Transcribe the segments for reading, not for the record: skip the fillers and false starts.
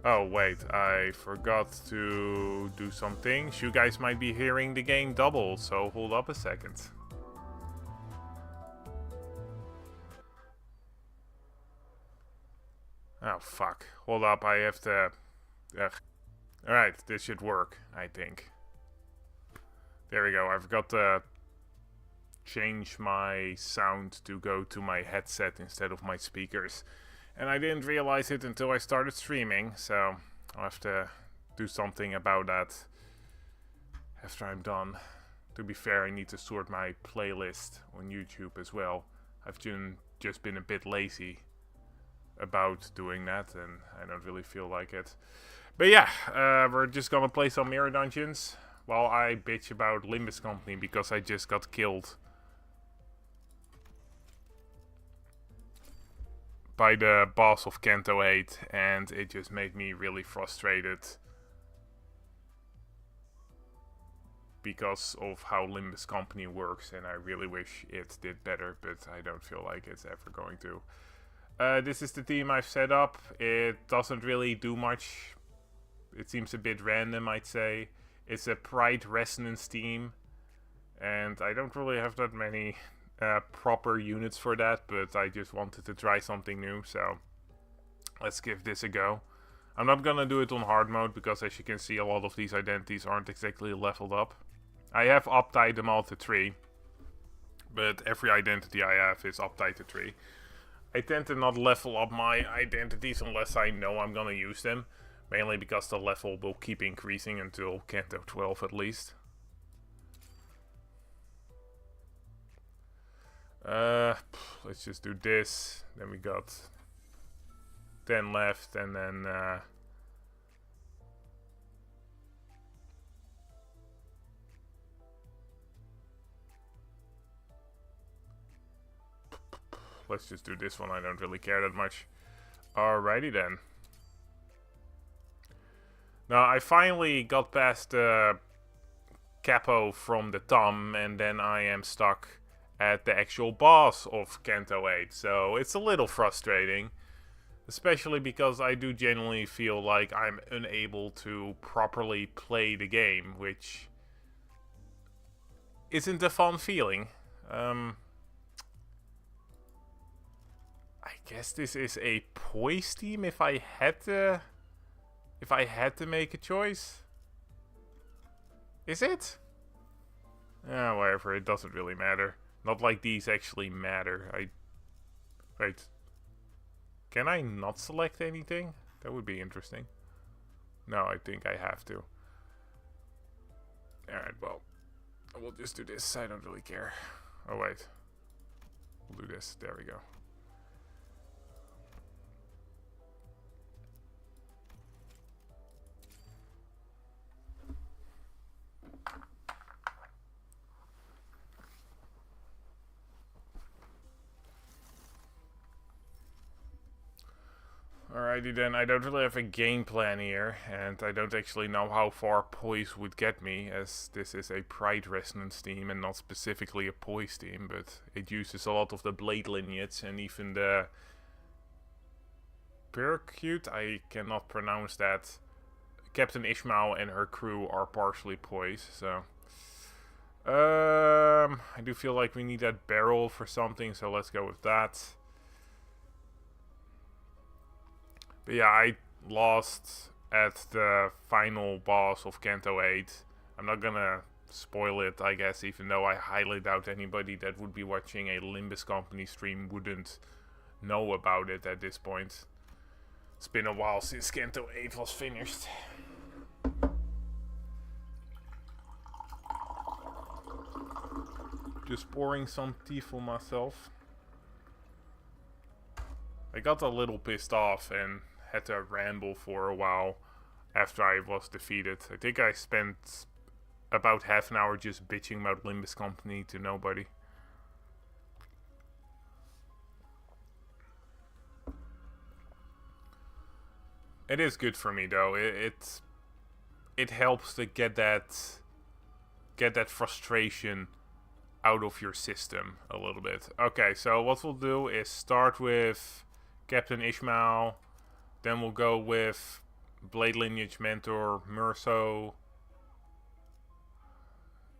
Oh wait, I forgot to do something. You guys might be hearing the game double, so hold up a second. Oh fuck. Hold up, I have to... Ugh. Alright, this should work, I think. There we go, I forgot to change my sound to go to my headset instead of my speakers. And I didn't realize it until I started streaming, so I'll have to do something about that after I'm done. To be fair, I need to sort my playlist on YouTube as well. I've just been a bit lazy about doing that, and I don't really feel like it. But yeah, we're just gonna play some mirror dungeons while I bitch about Limbus Company because I just got killed by the boss of Kanto 8, and it just made me really frustrated because of how Limbus Company works, and I really wish it did better, but I don't feel like it's ever going to. This is the team I've set up. It doesn't really do much. It seems a bit random, I'd say. It's a Pride Resonance team, and I don't really have that many proper units for that, but I just wanted to try something new, so let's give this a go. I'm not gonna do it on hard mode because, as you can see, a lot of these identities aren't exactly leveled up. I have uptied them all to 3, but every identity I have is uptied to 3. I tend to not level up my identities unless I know I'm gonna use them, mainly because the level will keep increasing until Kanto 12 at least. Let's just do this. Then we got 10 left, and then let's just do this one. I don't really care that much. Alrighty then. Now I finally got past the capo from the thumb, and then I am stuck at the actual boss of Kanto 8, so it's a little frustrating, especially because I do genuinely feel like I'm unable to properly play the game, which isn't a fun feeling. I guess this is a poise team if I had to make a choice. Is it? Whatever, it doesn't really matter. Not like these actually matter. Wait. Can I not select anything? That would be interesting. No, I think I have to. Alright, well. We'll just do this. I don't really care. Oh, wait. We'll do this. There we go. Alrighty then, I don't really have a game plan here, and I don't actually know how far poise would get me, as this is a Pride Resonance team and not specifically a poise team, but it uses a lot of the blade lineage and even the Percute, I cannot pronounce that. Captain Ishmael and her crew are partially poise, so I do feel like we need that barrel for something, so let's go with that. But yeah, I lost at the final boss of Kanto 8. I'm not gonna spoil it, I guess, even though I highly doubt anybody that would be watching a Limbus Company stream wouldn't know about it at this point. It's been a while since Kanto 8 was finished. Just pouring some tea for myself. I got a little pissed off and had to ramble for a while after I was defeated. I think I spent about half an hour just bitching about Limbus Company to nobody. It is good for me though. It helps to get that frustration out of your system a little bit. Okay, so what we'll do is start with Captain Ishmael. Then we'll go with Blade Lineage Mentor Murso.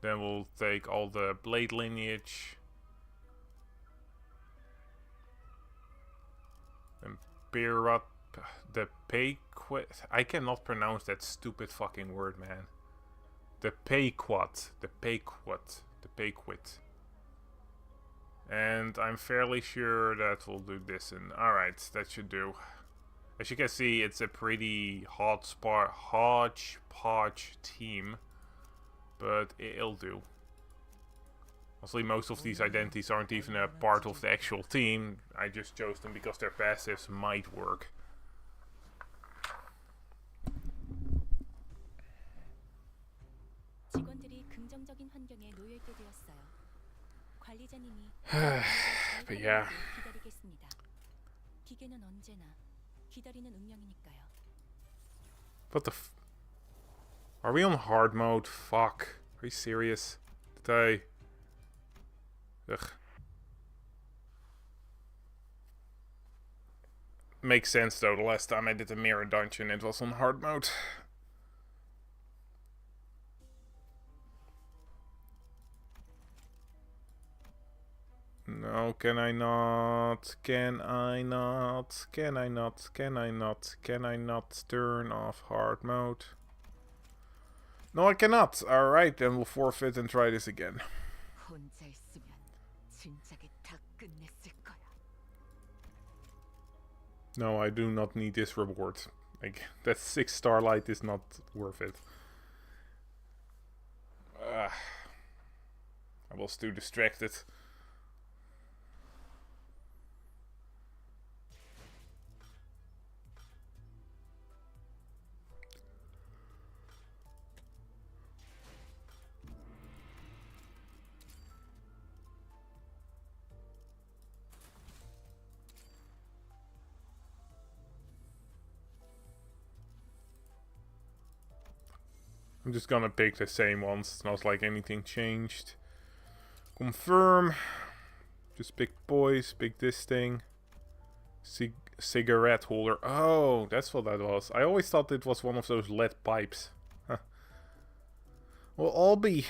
Then we'll take all the Blade Lineage. And Pirat, the Payquit. I cannot pronounce that stupid fucking word, man. The Payquat. The Payquat. The Payquit. And I'm fairly sure that we'll do this. And alright, that should do. As you can see, it's a pretty hodgepodge team. But it'll do. Honestly, most of these identities aren't even a part of the actual team. I just chose them because their passives might work. But yeah. What the f... Are we on hard mode? Fuck. Are you serious? Did I... Ugh. Makes sense though, the last time I did a mirror dungeon it was on hard mode. No, can I not? Can I not? Can I not? Can I not? Can I not turn off hard mode? No, I cannot. Alright, then we'll forfeit and try this again. No, I do not need this reward. Like, that 6 starlight is not worth it. I was too distracted. I'm just gonna pick the same ones. It's not like anything changed. Confirm. Just pick boys. Pick this thing. Cigarette holder. Oh, that's what that was. I always thought it was one of those lead pipes. Huh. Well, I'll be.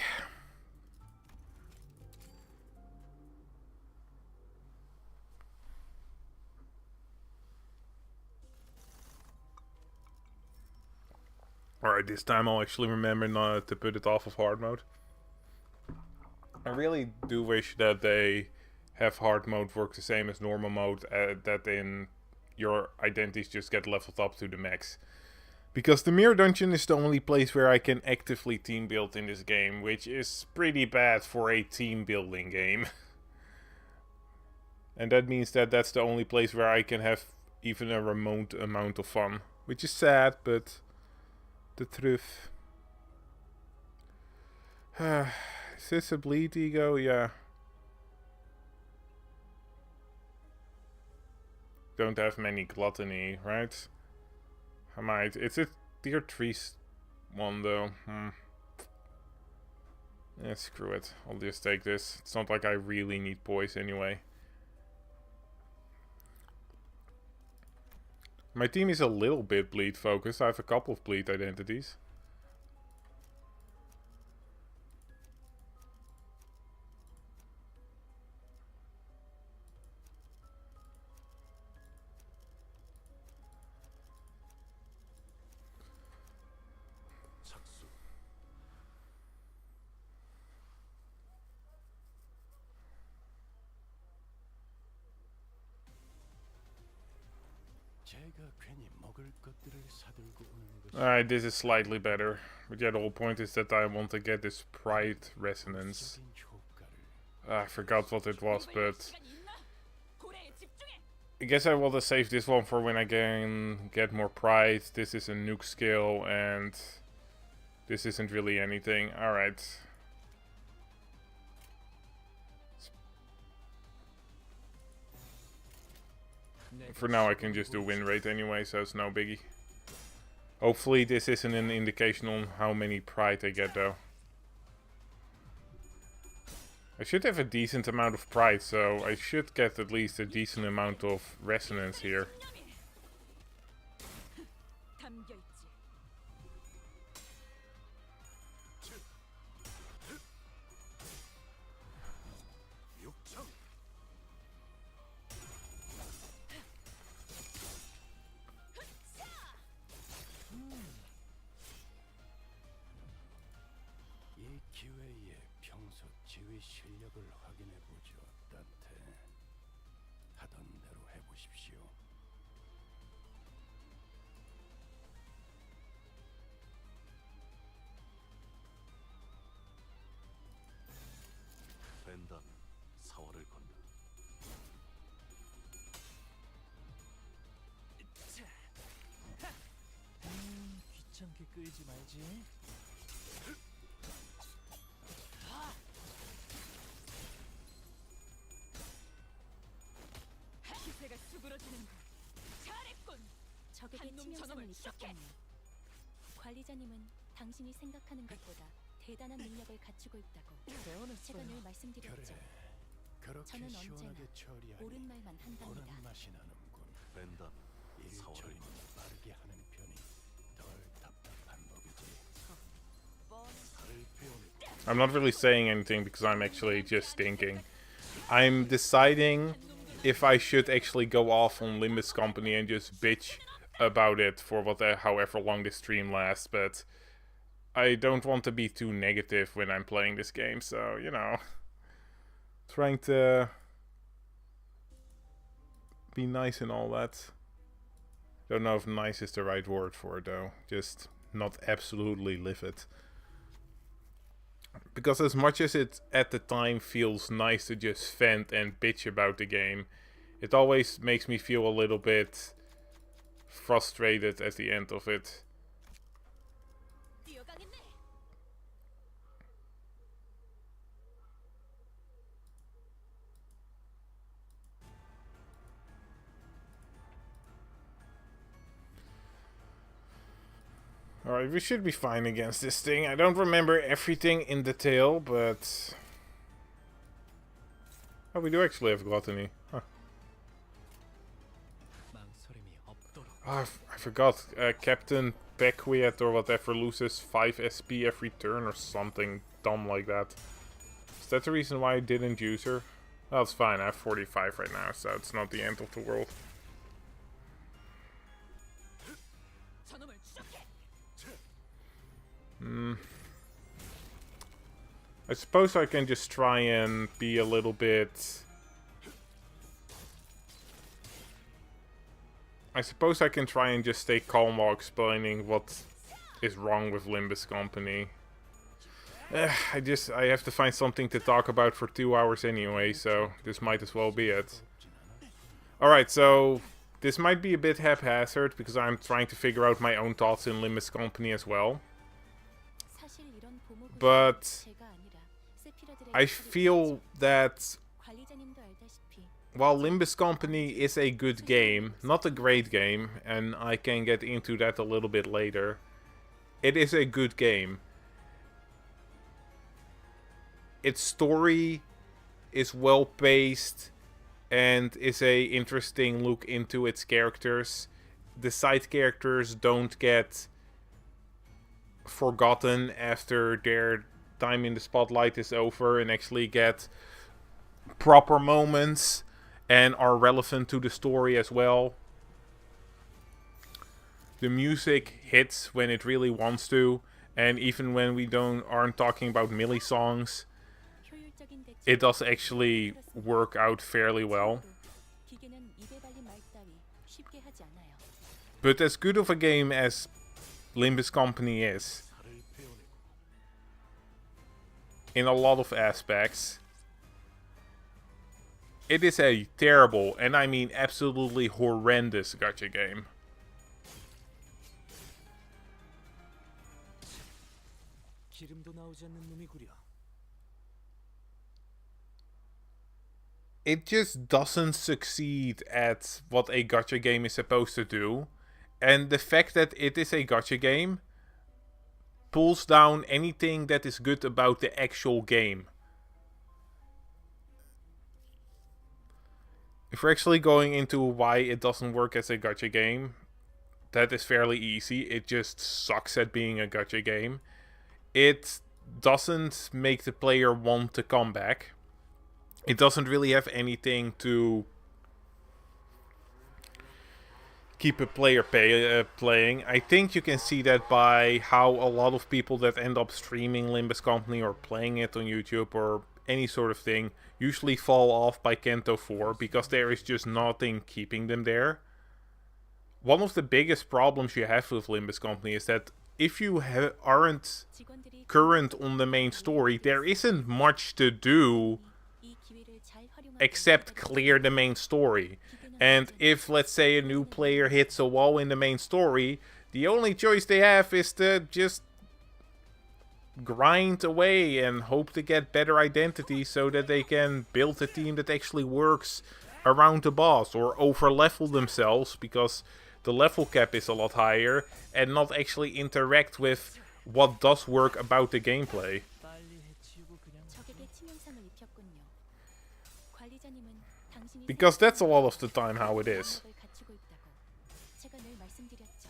Alright, this time I'll actually remember not to put it off of hard mode. I really do wish that they have hard mode work the same as normal mode, that in your identities just get leveled up to the max. Because the mirror dungeon is the only place where I can actively team build in this game, which is pretty bad for a team building game. And that means that that's the only place where I can have even a remote amount of fun. Which is sad, but... the truth. Is this a bleed ego? Yeah. Don't have many gluttony, right? I might. It's a tier 3 one though. Yeah, screw it. I'll just take this. It's not like I really need poise anyway. My team is a little bit bleed focused. I have a couple of bleed identities. Alright, this is slightly better. But yeah, the whole point is that I want to get this pride resonance. I forgot what it was, but... I guess I want to save this one for when I can get more pride. This is a nuke skill, and... this isn't really anything. Alright. For now I can just do win rate anyway, so it's no biggie. Hopefully this isn't an indication on how many pride I get though. I should have a decent amount of pride, so I should get at least a decent amount of resonance here. 지휘 실력을 확인해 보죠. 따태. 하던 대로 해 보십시오. 벤담 사활을 건다. 귀찮게 끌지 말지. 기세가 수그러지는군. 잘했군. 적에게 한놈 치명상을 저놈을 입혔군요. 관리자님은 당신이 생각하는 것보다 대단한 능력을 갖추고 있다고 제가 늘 배워냈어요. 말씀드렸죠. 그렇게 저는 시원하게 언제나 처리하니 옳은 말만 한답니다. 보는 맛이 나는군. 벤담 일 사활을 처리는 건다. 빠르게 하는 편이 덜 답답한 법이지. 살을 베어내고 I'm not really saying anything because I'm actually just thinking. I'm deciding if I should actually go off on Limbus Company and just bitch about it for however long this stream lasts, but I don't want to be too negative when I'm playing this game, so, you know, trying to be nice and all that. Don't know if nice is the right word for it, though. Just not absolutely live it. Because as much as it at the time feels nice to just vent and bitch about the game, it always makes me feel a little bit frustrated at the end of it. 뛰어가겠네. Alright, we should be fine against this thing. I don't remember everything in detail, but... Oh, we do actually have gluttony. Huh. 망설임이 없도록. Oh, I forgot. Captain Beckwith or whatever loses 5 SP every turn or something dumb like that. Is that the reason why I didn't use her? Well, it's fine. I have 45 right now, so it's not the end of the world. 저놈을 추적해. I suppose I can just try and be a little bit... I suppose I can try and just stay calm while explaining what is wrong with Limbus Company. I have to find something to talk about for 2 hours anyway, so this might as well be it. Alright, so this might be a bit haphazard because I'm trying to figure out my own thoughts in Limbus Company as well. 사실 이런 보모구조는 But 제가 아니라 세피라들에게 I feel that 관리자님도 알다시피 while Limbus Company is a good game, not a great game, and I can get into that a little bit later, it is a good game. Its story is well paced and is a interesting look into its characters. The side characters don't get forgotten after their time in the spotlight is over and actually get proper moments and are relevant to the story as well. The music hits when it really wants to, and even when we aren't talking about melee songs, 효율적인 대처 it does actually work out fairly well. 기계는 입에 발린 말 따위 쉽게 하지 않아요. But as good of a game as Limbus Company is, 살을 베어내고 in a lot of aspects, it is a terrible, and I mean absolutely horrendous gacha game. 기름도 나오지 않는 놈이구려. It just doesn't succeed at what a gacha game is supposed to do. And the fact that it is a gacha game pulls down anything that is good about the actual game. If we're actually going into why it doesn't work as a gacha game, that is fairly easy. It just sucks at being a gacha game. It doesn't make the player want to come back. It doesn't really have anything to keep a player playing. I think you can see that by how a lot of people that end up streaming Limbus Company or playing it on YouTube or any sort of thing usually fall off by Kanto 4 because there is just nothing keeping them there. One of the biggest problems you have with Limbus Company is that if you aren't 직원들이 current on the main story, there isn't much to do 이 기회를 잘 활용하고 except clear the main story. And if, let's say, a new player hits a wall in the main story, the only choice they have is to just grind away and hope to get better identity so that they can build a team that actually works around the boss, or over level themselves because the level cap is a lot higher, and not actually interact with what does work about the gameplay. 빨리 해치우고 그냥 적에게 치명상을 입혔군요. 관리자님은 당신이 Because that's a lot of the time how it is. 능력을 갖추고 있다고 제가 늘 말씀드렸죠.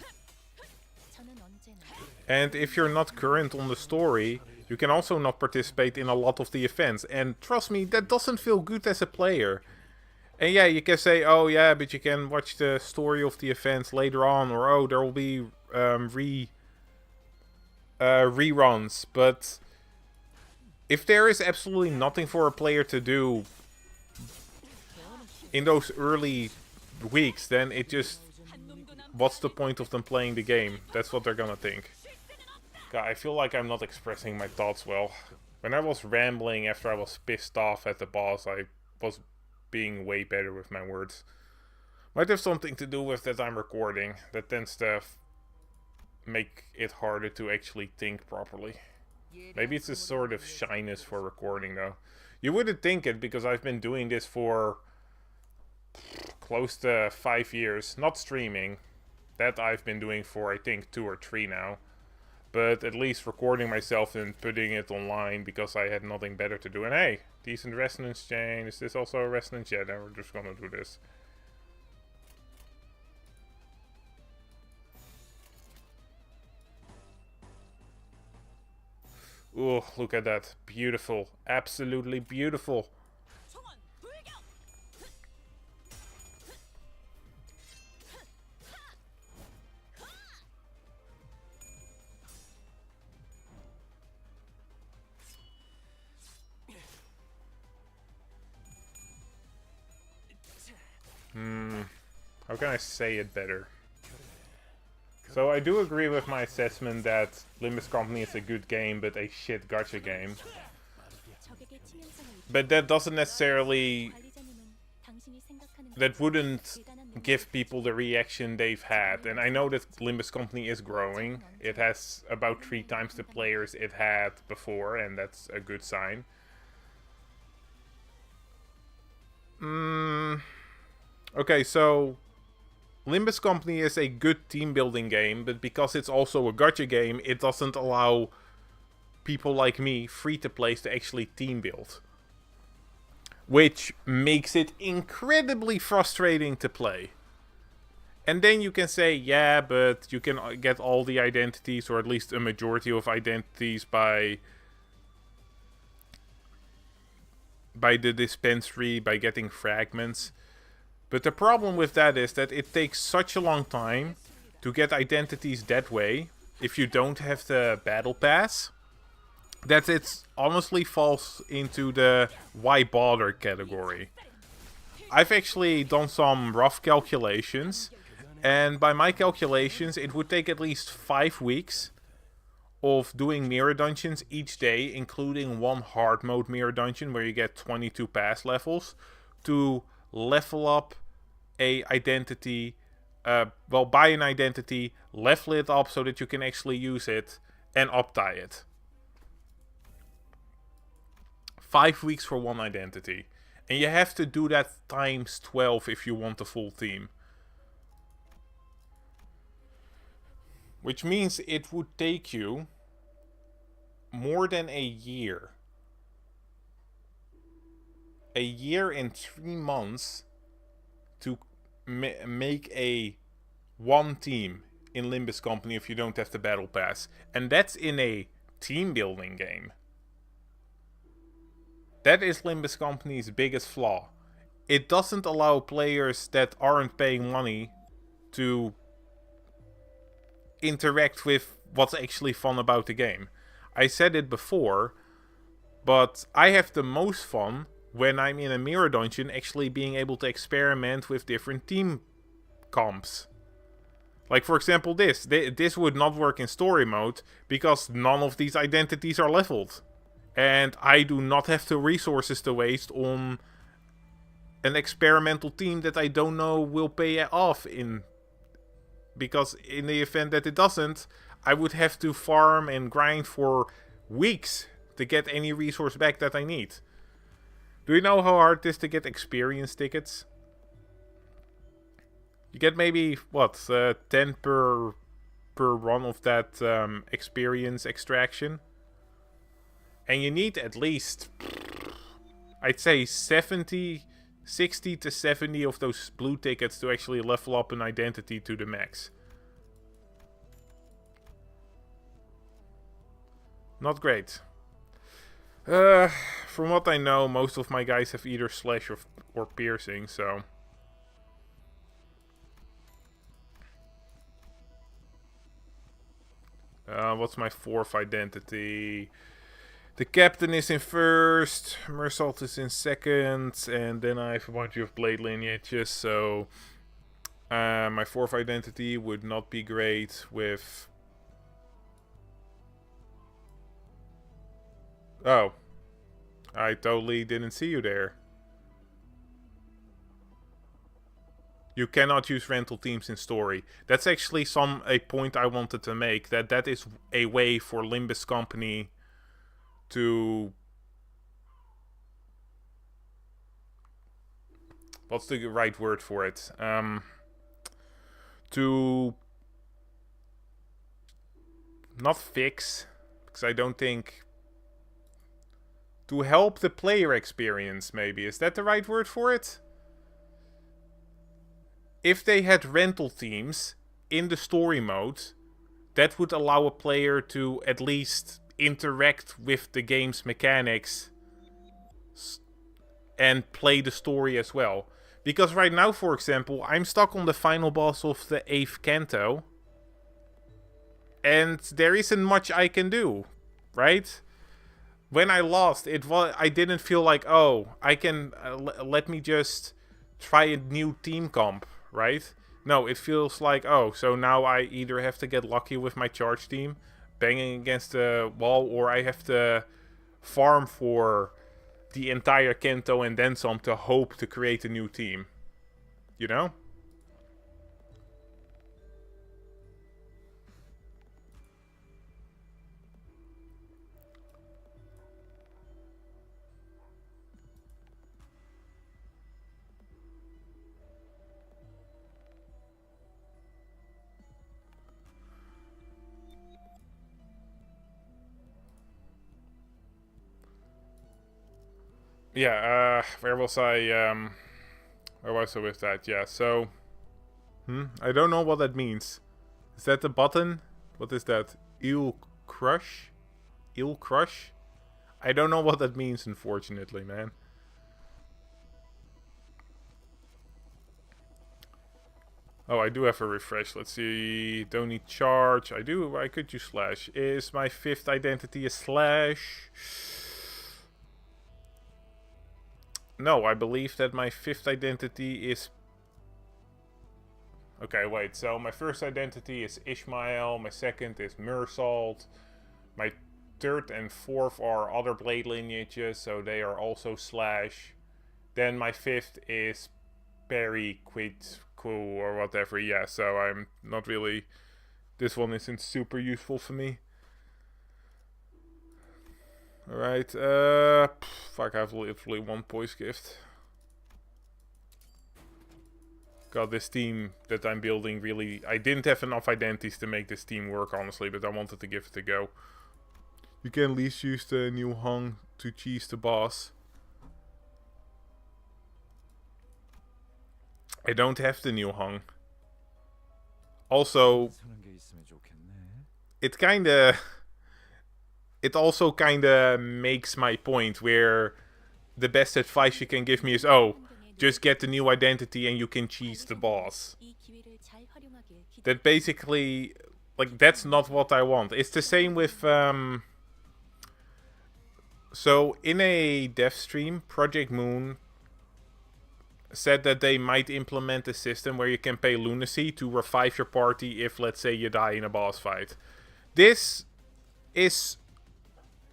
저는 언제나 And if you're not current on the story, you can also not participate in a lot of the events. And trust me, that doesn't feel good as a player. And yeah, you can say, oh yeah, but you can watch the story of the events later on, or oh, there will be reruns. But if there is absolutely nothing for a player to do in those early weeks, then it just, what's the point of them playing the game? That's what they're gonna think. God, I feel like I'm not expressing my thoughts well. When I was rambling after I was pissed off at the boss, I was being way better with my words. Might have something to do with that I'm recording. That tends to make it harder to actually think properly. Maybe it's a sort of shyness for recording though. You wouldn't think it because I've been doing this for close to 5 years. Not streaming. That I've been doing for I think 2 or 3 now. But at least recording myself and putting it online because I had nothing better to do. And hey, decent resonance chain. Is this also a resonance? Yeah, then we're just gonna do this. Ooh, look at that. Beautiful. Absolutely beautiful. 총원 불격. How can I say it better? So I do agree with my assessment that Limbus Company is a good game, but a shit gacha game. 적에게 치명상을 But that doesn't necessarily... 관리자님은 당신이 생각하는 That wouldn't 대단한 능력 give people the reaction they've had. And I know that Limbus Company is growing. It has about 3 times the players it had before, and that's a good sign. Okay, so Limbus Company is a good team building game, but because it's also a gacha game, it doesn't allow people like me, free-to-plays, to actually team build. Which makes it incredibly frustrating to play. And then you can say, yeah, but you can get all the identities, or at least a majority of identities, by the dispensary, by getting fragments. But the problem with that is that it takes such a long time to get identities that way, if you don't have the battle pass, that it honestly falls into the why bother category. I've actually done some rough calculations, and by my calculations it would take at least 5 weeks of doing mirror dungeons each day, including one hard mode mirror dungeon where you get 22 pass levels, to level up a identity, buy an identity, level it up so that you can actually use it, and updie it. 5 weeks for one identity. And you have to do that times 12 if you want the full team. Which means it would take you more than a year. A year and 3 months to make a one team in Limbus Company if you don't have the battle pass. And that's in a team building game. That is Limbus Company's biggest flaw. It doesn't allow players that aren't paying money to interact with what's actually fun about the game. I said it before, But I have the most fun when I'm in a mirror dungeon actually being able to experiment with different team comps. Like, for example, this. This would not work in story mode because none of these identities are leveled. And I do not have the resources to waste on an experimental team that I don't know will pay off in. Because in the event that it doesn't, I would have to farm and grind for weeks to get any resource back that I need. Do you know how hard it is to get experience tickets? You get maybe, what, 10 per run of that experience extraction. And you need at least, I'd say 60 to 70 of those blue tickets to actually level up an identity to the max. Not great. From what I know, most of my guys have either slash or piercing, so... what's my fourth identity? The captain is in first, Mersault is in second, and then I have a bunch of blade lineages, so... my fourth identity would not be great with... Oh. I totally didn't see you there. You cannot use rental teams in story. That's actually a point I wanted to make. That is a way for Limbus Company to... What's the right word for it? To... Not fix, because I don't think... To help the player experience, maybe. Is that the right word for it? If they had rental teams in the story mode, that would allow a player to at least interact with the game's mechanics and play the story as well. Because right now, for example, I'm stuck on the final boss of the 8th Canto. And there isn't much I can do, right? When I lost, I didn't feel like, oh, I can, let me just try a new team comp, right? No, it feels like, oh, so now I either have to get lucky with my charge team, banging against the wall, or I have to farm for the entire Kanto and then some to hope to create a new team. You know? Yeah, where was I? Where was I with that? Yeah, so... I don't know what that means. Is that the button? What is that? Eel Crush? Eel Crush? I don't know what that means, unfortunately, man. Oh, I do have a refresh. Let's see. Don't need charge. I do. I could use slash. Is my 5th identity a slash? No, I believe that my 5th identity is... Okay, wait. So my first identity is Ishmael. My second is Mersault. My 3rd and 4th are other blade lineages, so they are also slash. Then my 5th is Perry, Quid, Cool, or whatever. Yeah, so I'm not really... This one isn't super useful for me. Alright, fuck, I have literally 1 poise gift. God, this team that I'm building really... I didn't have enough identities to make this team work, honestly, but I wanted to give it a go. You can at least use the new Hung to cheese the boss. I don't have the new Hung. Also, it kinda... It also kinda makes my point where the best advice you can give me is, oh, just get the new identity and you can cheese the boss. That basically, like, that's not what I want. It's the same with So in a dev stream, Project Moon said that they might implement a system where you can pay lunacy to revive your party if, let's say, you die in a boss fight. This is,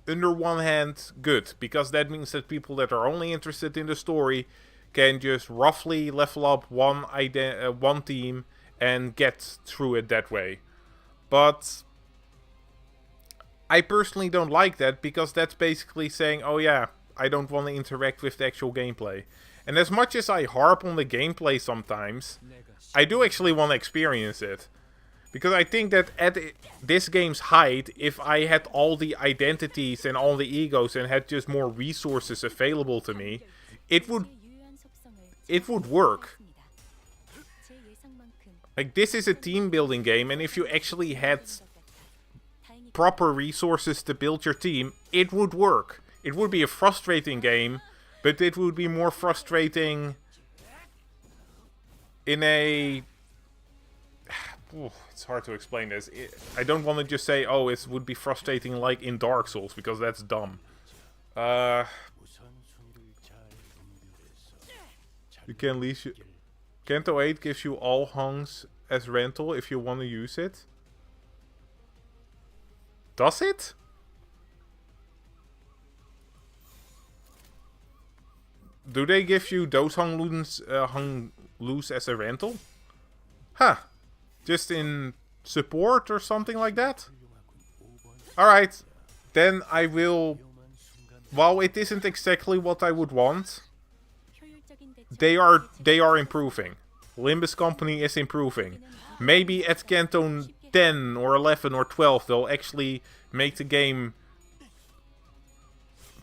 under one hand, good, because that means that people that are only interested in the story can just roughly level up one team and get through it that way. But I personally don't like that, because that's basically saying, oh yeah, I don't want to interact with the actual gameplay. And as much as I harp on the gameplay sometimes, I do actually want to experience it. Because I think that at this game's height, if I had all the identities and all the egos and had just more resources available to me, it would work. Like, this is a team building game, and if you actually had proper resources to build your team, it would work. It would be a frustrating game, but it would be more frustrating in a... it's hard to explain this. I don't want to just say, oh, it would be frustrating like in Dark Souls, because that's dumb. You can lease... Kanto 8 gives you all hunks as rental if you want to use it. Does it? Do they give you those hung loose as a rental? Huh. Just in support or something like that? Alright. Then I will... While it isn't exactly what I would want, they are improving. Limbus Company is improving. Maybe at Canton 10 or 11 or 12 they'll actually make the game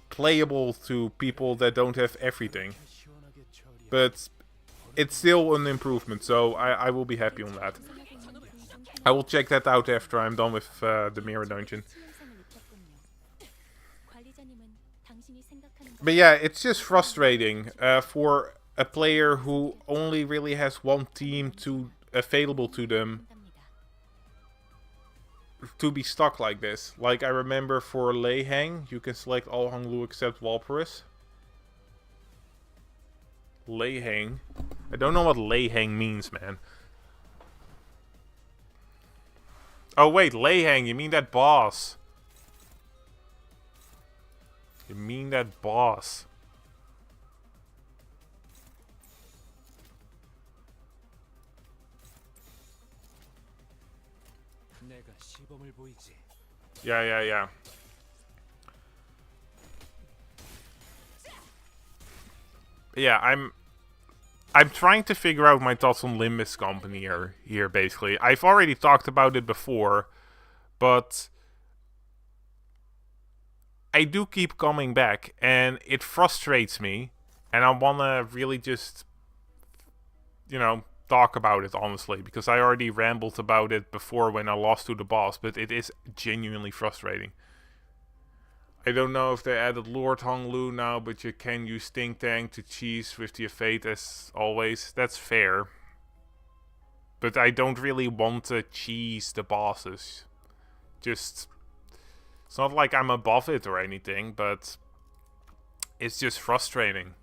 playable to people that don't have everything. But it's still an improvement, so I will be happy on that. I will check that out after I'm done with the Mirror Dungeon. But yeah, it's just frustrating for a player who only really has one team available to them to be stuck like this. Like, I remember for Lei Hang, you can select all Hang Lu except Walpurus. Lei Hang. I don't know what Lei Hang means, man. Oh wait, Lei Hang, you mean that boss. You mean that boss. Yeah. Yeah, I'm trying to figure out my thoughts on Limbus Company here, basically. I've already talked about it before, but I do keep coming back, and it frustrates me, and I want to really just, talk about it, honestly, because I already rambled about it before when I lost to the boss, but it is genuinely frustrating. I don't know if they added Lord Hong Lu now, but you can use Ting Tang to cheese with the Fate as always. That's fair. But I don't really want to cheese the bosses. It's not like I'm above it or anything, but it's just frustrating.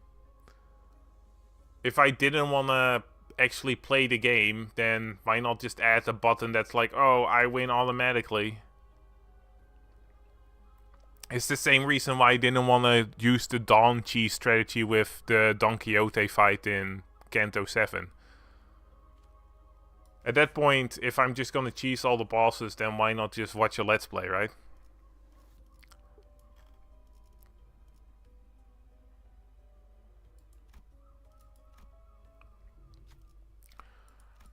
If I didn't want to actually play the game, then why not just add a button that's like, oh, I win automatically? It's the same reason why I didn't want to use the Dawn cheese strategy with the Don Quixote fight in Kanto 7. At that point, if I'm just gonna cheese all the bosses, then why not just watch a Let's Play, right?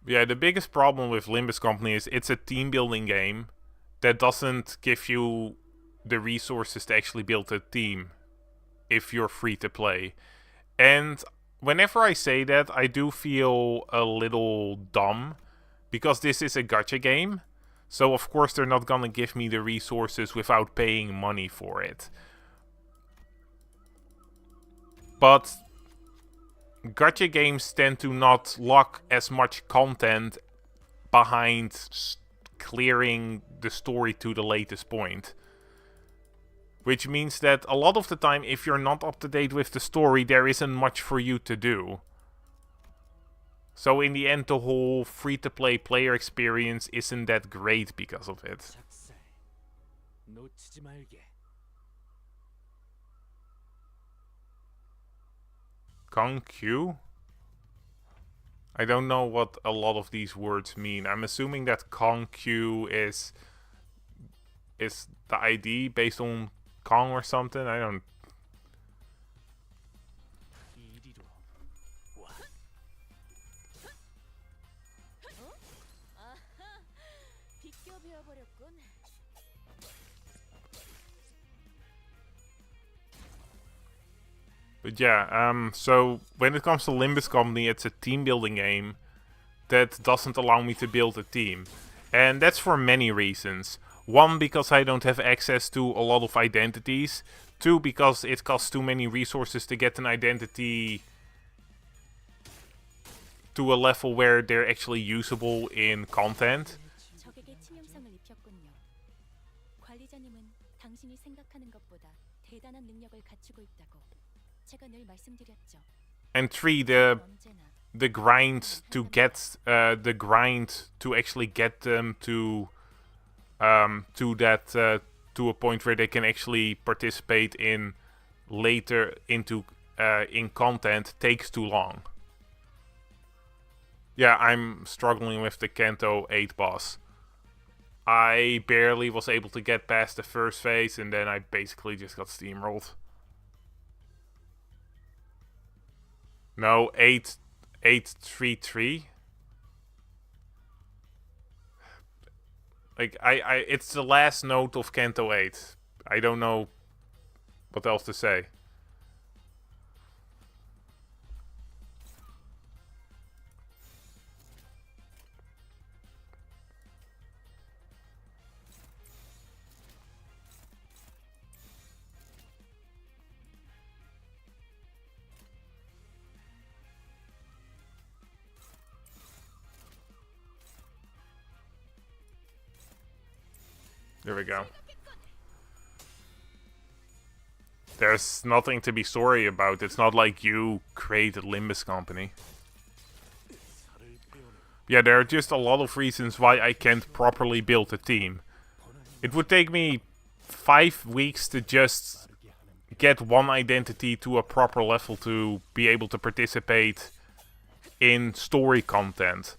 Yeah, the biggest problem with Limbus Company is it's a team building game that doesn't give you the resources to actually build a team if you're free to play. And whenever I say that, I do feel a little dumb, because this is a gacha game, so of course they're not gonna give me the resources without paying money for it. But gacha games tend to not lock as much content behind clearing the story to the latest point. Which means that a lot of the time, if you're not up to date with the story, there isn't much for you to do. So in the end, the whole free-to-play player experience isn't that great because of it. 작살 놓치지 말게. Conq? I don't know what a lot of these words mean. I'm assuming that conq is the ID based on Kong or something. I don't. 이리로 와. 비껴 베어버렸군. But yeah, so when it comes to Limbus Company, it's a team building game that doesn't allow me to build a team. And that's for many reasons. One, because I don't have access to a lot of identities. Two, because it costs too many resources to get an identity to a level where they're actually usable in content. 적에게 치명상을 입혔군요. 관리자님은 당신이 생각하는 것보다 대단한 능력을 갖추고 있다고 제가 늘 말씀드렸죠. And three, the 언제나 grind to get to actually get them to that to a point where they can actually participate in later in content takes too long. Yeah, I'm struggling with the Kanto 8 boss. I barely was able to get past the first phase, and then I basically just got steamrolled. No, 833. Like it's the last note of Kanto 8. I don't know what else to say. There we go. There's nothing to be sorry about. It's not like you created Limbus Company. Yeah, there are just a lot of reasons why I can't properly build a team. It would take me 5 weeks to just get one identity to a proper level to be able to participate in story content.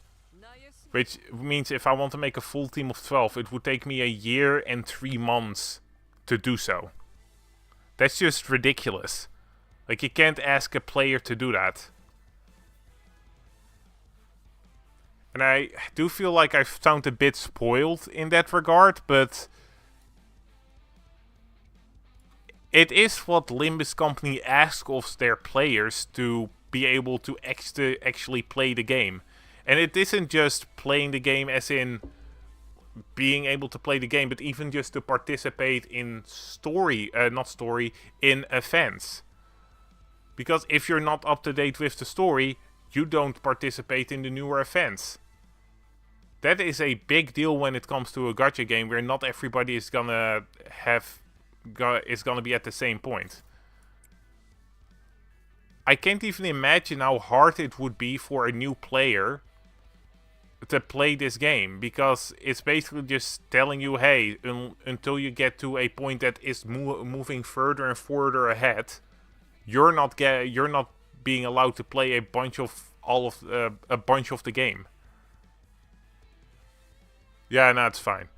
Which means if I want to make a full team of 12, it would take me a year and 3 months to do so. That's just ridiculous. Like, you can't ask a player to do that. And I do feel like I sound a bit spoiled in that regard, but it is what Limbus Company asks of their players to be able to actually play the game. And it isn't just playing the game as in being able to play the game, but even just to participate in in events. Because if you're not up to date with the story, you don't participate in the newer events. That is a big deal when it comes to a gacha game where not everybody is gonna be at the same point. I can't even imagine how hard it would be for a new player to play this game, because it's basically just telling you, hey, until you get to a point that is moving further and further ahead, you're not being allowed to play a bunch of the game. Yeah, no, it's fine.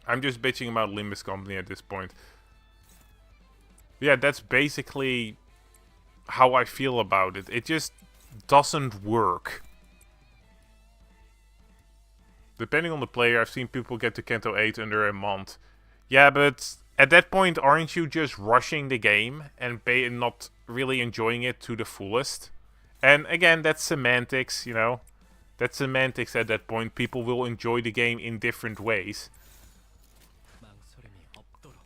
I'm just bitching about Limbus Company at this point. Yeah, that's basically how I feel about it. It just doesn't work. Depending on the player, I've seen people get to Kanto 8 under a month. Yeah, but at that point, aren't you just rushing the game and not really enjoying it to the fullest? And again, that's semantics, you know. That's semantics at that point. People will enjoy the game in different ways. 망설임이 없도록.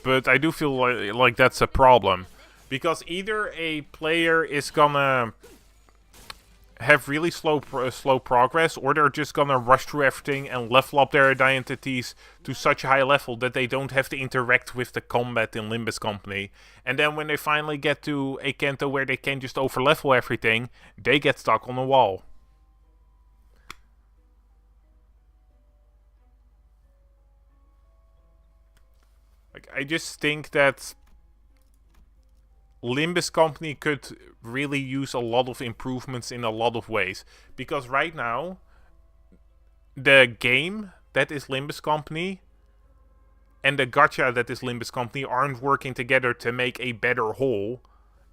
But I do feel like that's a problem. Because either a player is gonna have really slow progress, or they're just gonna rush through everything and level up their identities to such a high level that they don't have to interact with the combat in Limbus Company. And then when they finally get to a Kanto where they can just overlevel everything, they get stuck on a wall. Like, I just think that Limbus Company could really use a lot of improvements in a lot of ways. Because right now, the game that is Limbus Company and the gacha that is Limbus Company aren't working together to make a better whole.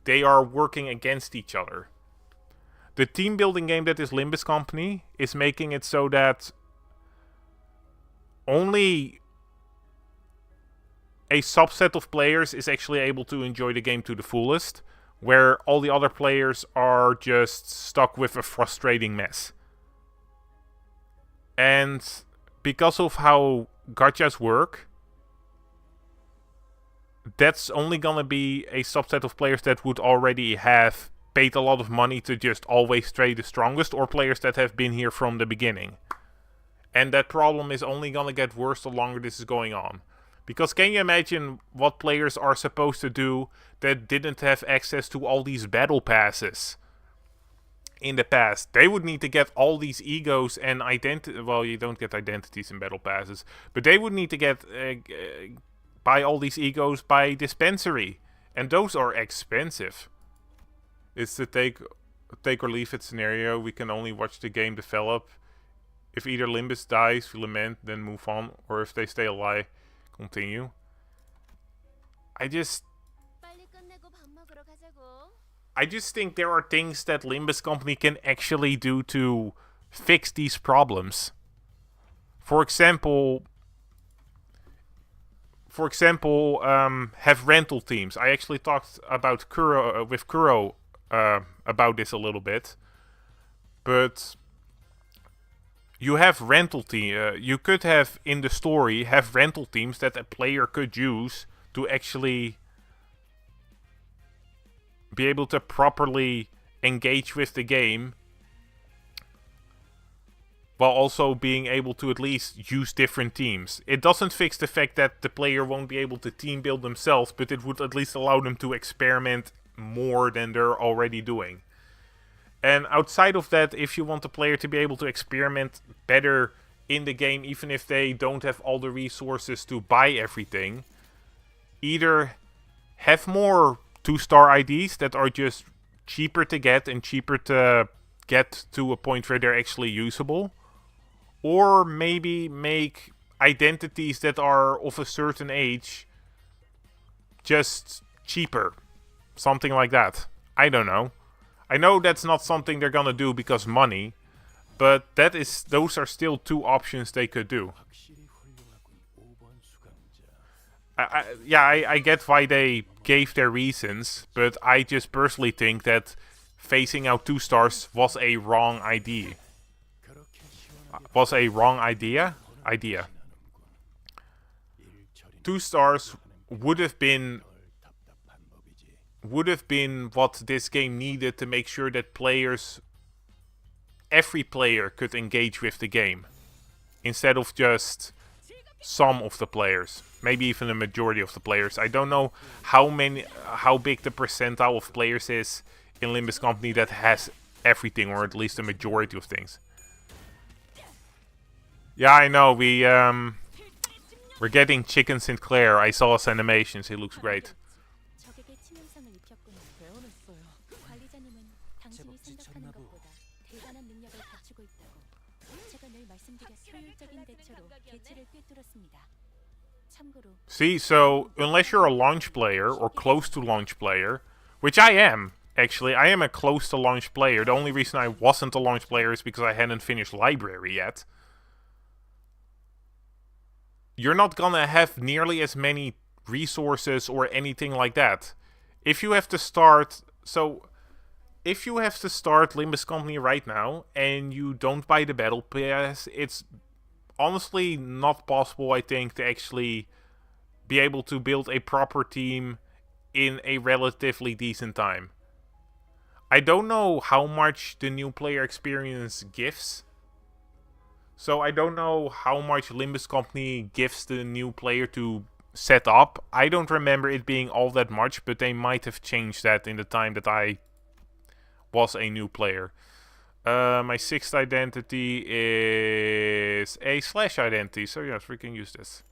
They are working against each other. The team building game that is Limbus Company is making it so that only a subset of players is actually able to enjoy the game to the fullest, where all the other players are just stuck with a frustrating mess. And because of how gachas work, that's only gonna be a subset of players that would already have paid a lot of money to just always trade the strongest, or players that have been here from the beginning. And that problem is only gonna get worse the longer this is going on. Because can you imagine what players are supposed to do that didn't have access to all these battle passes in the past? They would need to get all these egos and well, you don't get identities in battle passes, but they would need to get buy all these egos by dispensary, and those are expensive. It's the take or leave it scenario. We can only watch the game develop. If either Limbus dies, we lament, then move on, or if they stay alive, continue. I just think there are things that Limbus Company can actually do to fix these problems. For example, have rental teams. I actually talked about with Kuro about this a little bit, but you have rental team. You could have in the story have rental teams that a player could use to actually be able to properly engage with the game, while also being able to at least use different teams. It doesn't fix the fact that the player won't be able to team build themselves, but it would at least allow them to experiment more than they're already doing. And outside of that, if you want the player to be able to experiment better in the game, even if they don't have all the resources to buy everything, either have more 2-star IDs that are just cheaper to get and cheaper to get to a point where they're actually usable, or maybe make identities that are of a certain age just cheaper. Something like that. I don't know. I know that's not something they're gonna do because money, but those are still two options they could do. I get why they gave their reasons, but I just personally think that phasing out 2-stars was a wrong idea. 2-stars would have been what this game needed to make sure that every player could engage with the game, instead of just some of the players, maybe even the majority of the players. I don't know how big the percentile of players is in Limbus Company that has everything, or at least the majority of things. Yeah, I know, we're getting Chicken Sinclair. I saw his animations, he looks great. See, so unless you're a launch player or close to launch player, which I am, actually, I am a close to launch player. The only reason I wasn't a launch player is because I hadn't finished library yet. You're not gonna have nearly as many resources or anything like that. If you have to start Limbus Company right now and you don't buy the battle pass, it's honestly not possible, I think, to actually be able to build a proper team in a relatively decent time. I don't know how much the new player experience gives. So I don't know how much Limbus Company gives the new player to set up. I don't remember it being all that much, but they might have changed that in the time that I was a new player. My sixth identity is a slash identity, so yes, we can use this.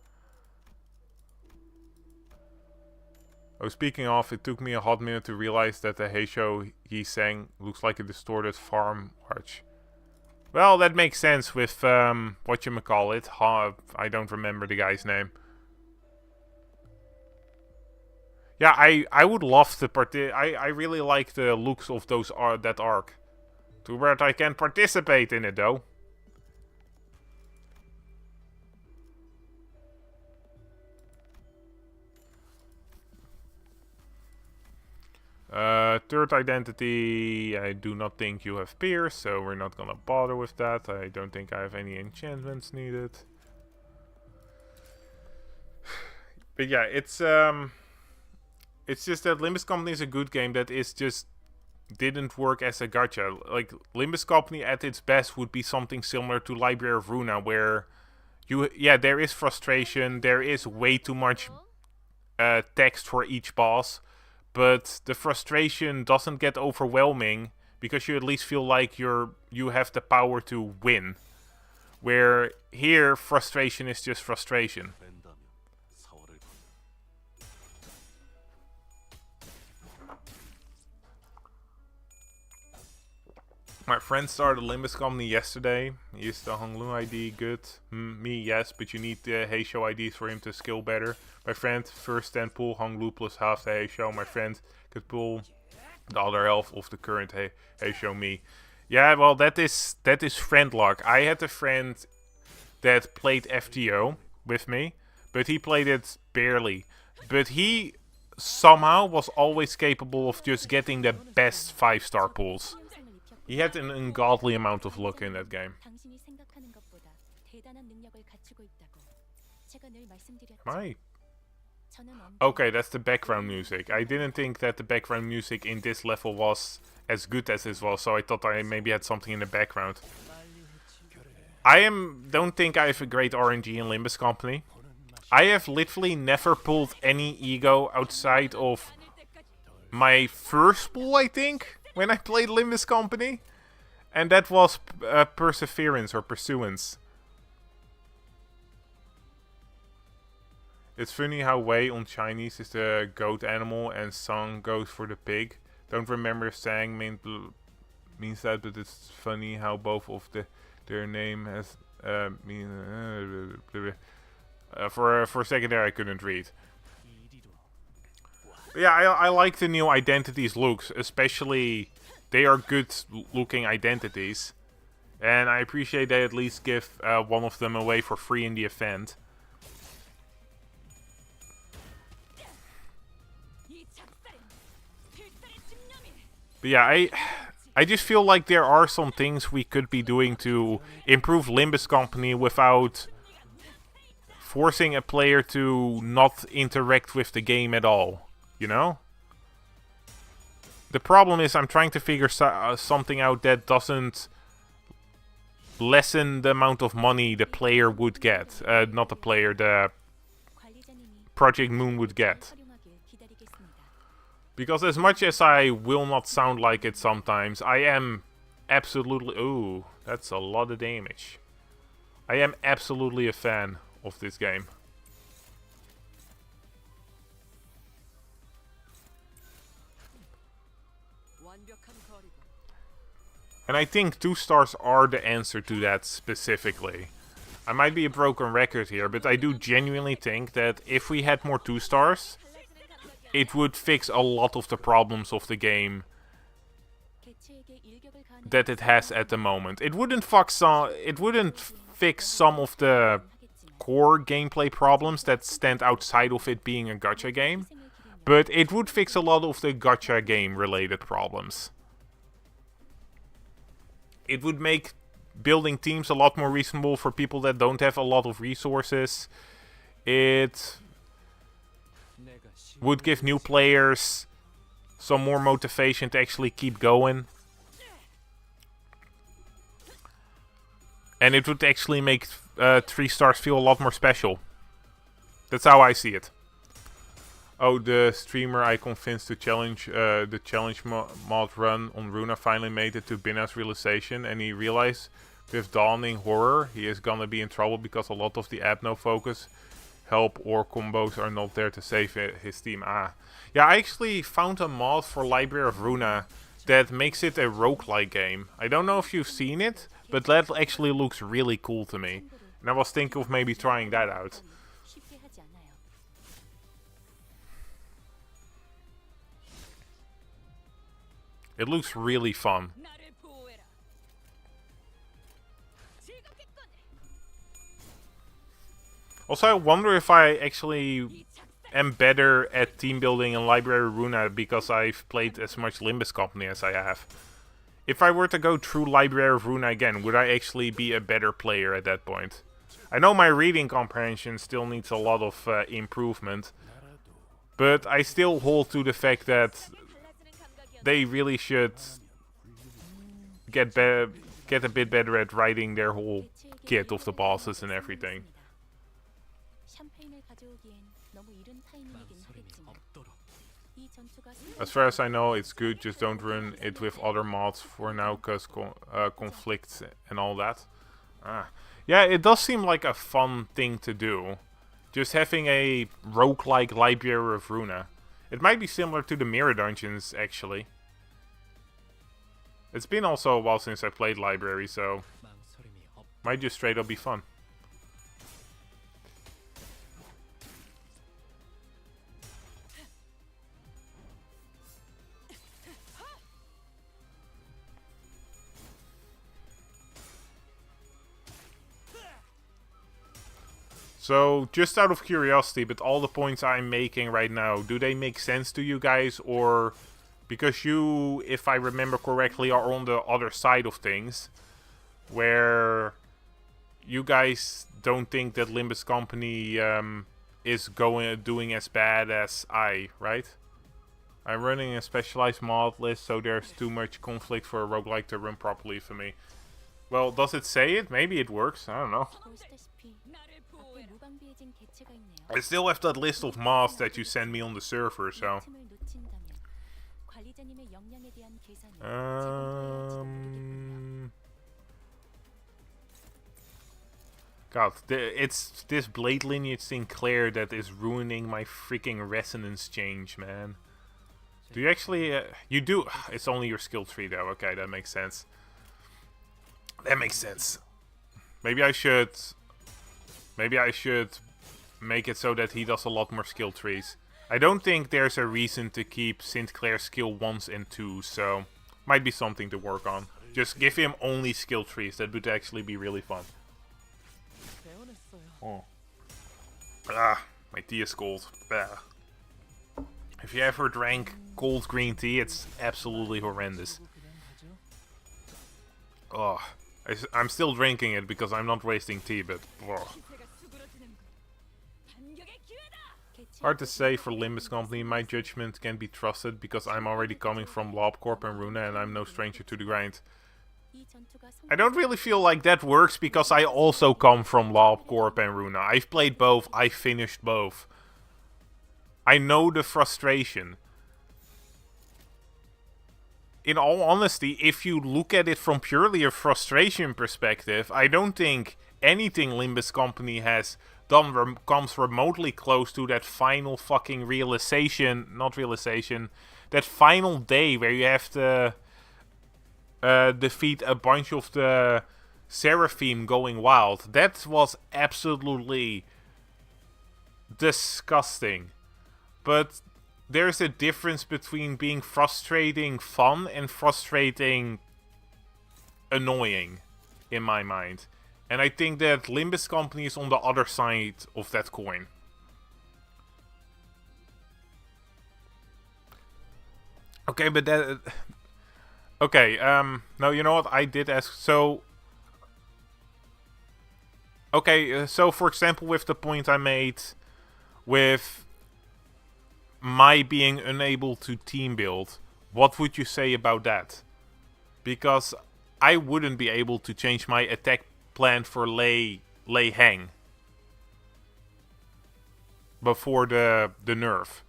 Oh, speaking of, it took me a hot minute to realize that the Heisho he sang looks like a distorted farm arch. Well, that makes sense with, whatchamacallit. I don't remember the guy's name. Yeah, I would love to I really like the looks of that arc. Too bad I can't participate in it, though. Third identity, I do not think you have Pierce, so we're not gonna bother with that. I don't think I have any enchantments needed. But yeah, it's just that Limbus Company is a good game that is just didn't work as a gacha. Like, Limbus Company at its best would be something similar to Library of Runa, where there is frustration, there is way too much text for each boss. But the frustration doesn't get overwhelming because you at least feel like you have the power to win. Where here, frustration is just frustration. 된다면 사활을 건다. My friend started Limbus Company yesterday. He used the Honglu ID, good. Me, yes, but you need the Heisho IDs for him to skill better. My friend first then pull Honglu plus half the Heisho. My friend could pull the other half of the current Heisho me. Yeah, well, that is friend luck. I had a friend that played FTO with me, but he played it barely. But he somehow was always capable of just getting the best 5-star pulls. He had an ungodly amount of luck in that game. Am I? Okay, that's the background music. I didn't think that the background music in this level was as good as this was, so I thought I maybe had something in the background. Don't think I have a great RNG in Limbus Company. I have literally never pulled any ego outside of my first pull, I think, when I played Limbus Company. And that was Perseverance or Pursuance. It's funny how Wei on Chinese is the goat animal and Sang goes for the pig. Don't remember if Sang means that, but it's funny how both of their name has for a second there I couldn't read. But yeah, I like the new identities looks, especially they are good looking identities. And I appreciate they at least give one of them away for free in the event. But yeah, I just feel like there are some things we could be doing to improve Limbus Company without forcing a player to not interact with the game at all, you know? The problem is I'm trying to figure something out that doesn't lessen the amount of money the player would get. Not the player, the Project Moon would get. Because as much as I will not sound like it sometimes, I am absolutely... Ooh, that's a lot of damage. I am absolutely a fan of this game. And I think 2 stars are the answer to that specifically. I might be a broken record here, but I do genuinely think that if we had more 2 stars... it would fix a lot of the problems of the game that it has at the moment. It wouldn't fix some of the core gameplay problems that stand outside of it being a gacha game, but it would fix a lot of the gacha game related problems. It would make building teams a lot more reasonable for people that don't have a lot of resources. It would give new players some more motivation to actually keep going. And it would actually make 3 stars feel a lot more special. That's how I see it. Oh, the streamer I convinced to challenge the challenge mod run on Runa finally made it to Binna's realization, and he realized with dawning horror he is gonna be in trouble because a lot of the Abno focus, help or combos are not there to save his team. Yeah, I actually found a mod for Library of Runa that makes it a roguelike game. I don't know if you've seen it, but that actually looks really cool to me. And I was thinking of maybe trying that out. 쉽게 하지 않아요. It looks really fun. 나를 보호해라. 즐겁겠군. Also, I wonder if I actually am better at team building in Library Runa because I've played as much Limbus Company as I have. If I were to go through Library of Runa again, would I actually be a better player at that point? I know my reading comprehension still needs a lot of improvement, but I still hold to the fact that they really should get a bit better at writing their whole kit of the bosses and everything. 샴페인을 가져오기엔 너무 이른 타이밍이긴 하겠지만 이 전투가 As far as I know, it's good, just don't run it with other mods for now, cause conflicts and all that. Yeah, it does seem like a fun thing to do. Just having a roguelike Library of Runa. It might be similar to the Mirror Dungeons, actually. It's been also a while since I played Library, so 망설임이 없. might just straight up be fun. So, just out of curiosity, but all the points I'm making right now, do they make sense to you guys? Or, because you, if I remember correctly, are on the other side of things, where you guys don't think that Limbus Company is doing as bad as I, right? I'm running a specialized mod list, so there's too much conflict for a roguelike to run properly for me. Well, does it say it? Maybe it works, I don't know. 보시다시피 나를 밖에 보호해라. 무방비해진 개체가 있네요. I still have that list of mods that you send me on the server, so... 틈을 놓친다면 관리자님의 역량에 대한 계산을 God, it's this Blade Lineage Sinclair that is ruining my freaking resonance change, man. Do you actually... you do... It's only your skill tree, though. Okay, that makes sense. That makes sense. Maybe I should... Maybe I should make it so that he does a lot more skill trees. I don't think there's a reason to keep Sinclair's skill 1s and 2s, so... Might be something to work on. Just give him only skill trees. That would actually be really fun. 배운했어요. Oh. My tea is cold. If you ever drank cold green tea, it's absolutely horrendous. 그냥 가죠. Oh, I'm still drinking it because I'm not wasting tea, but... Oh. 기세가 수그러지는군. 반격의 기회다. Hard to say for Limbus Company. My judgment can be trusted because I'm already coming from LobCorp and Runa and I'm no stranger to the grind. 이 전투가 I don't really feel like that works because I also come from LobCorp and Runa. I've played both, I finished both. I know the frustration. In all honesty, if you look at it from purely a frustration perspective, I don't think anything Limbus Company has done comes remotely close to that final fucking realization, not realization, that final day where you have to defeat a bunch of the Seraphim going wild. That was absolutely disgusting. But there's a difference between being frustrating fun and frustrating annoying, in my mind. And I think that Limbus Company is on the other side of that coin. Okay, but that... Okay, no, you know what? I did ask... So... Okay, so for example, with the point I made with my being unable to team build, what would you say about that? Because I wouldn't be able to change my attack plan for Lei Hang before the nerf.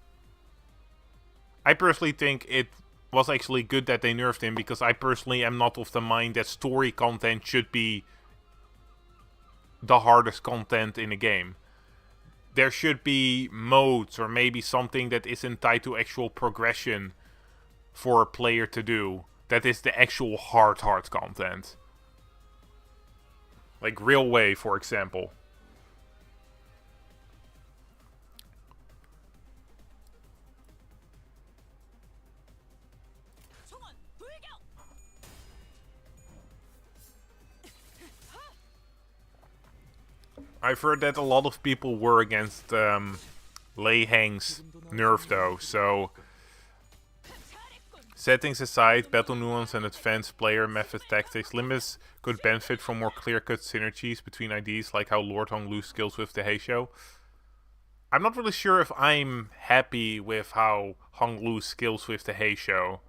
I personally think it was actually good that they nerfed him, because I personally am not of the mind that story content should be the hardest content in a game. There should be modes or maybe something that isn't tied to actual progression for a player to do. That is the actual hard content. Like Railway, for example. 총원 불격. I've heard that a lot of people were against Lei Hang's nerf though, so settings aside, battle nuance and advanced player method tactics, Limbus could benefit from more clear-cut synergies between IDs, like how Lord Hong Lu skills with the Heisho. I'm not really sure if I'm happy with how Hong Lu skills with the Heisho.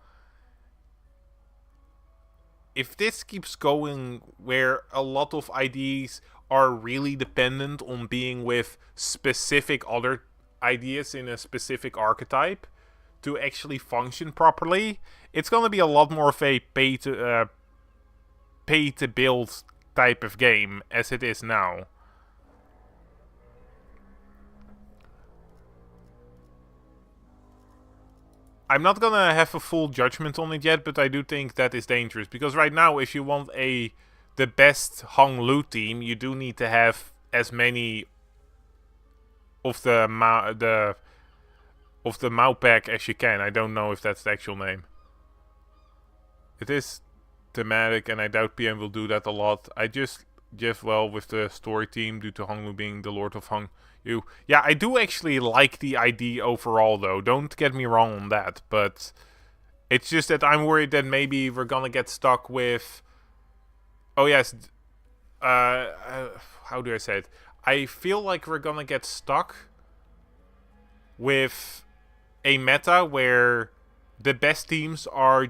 If this keeps going where a lot of IDs are really dependent on being with specific other ideas in a specific archetype to actually function properly, it's gonna be a lot more of a pay to build type of game as it is now. I'm not gonna have a full judgment on it yet, but I do think that is dangerous, because right now, if you want the best Hong Lu team, you do need to have as many of the Mao pack as you can. I don't know if that's the actual name. It is thematic, and I doubt PM will do that a lot. I just gel well with the story team due to Hong Lu being the Lord of Hong Yu. Yeah, I do actually like the ID overall, though. Don't get me wrong on that, but it's just that I'm worried that maybe we're gonna get stuck with. Oh yes, how do I say it? I feel like we're gonna get stuck with a meta where the best teams are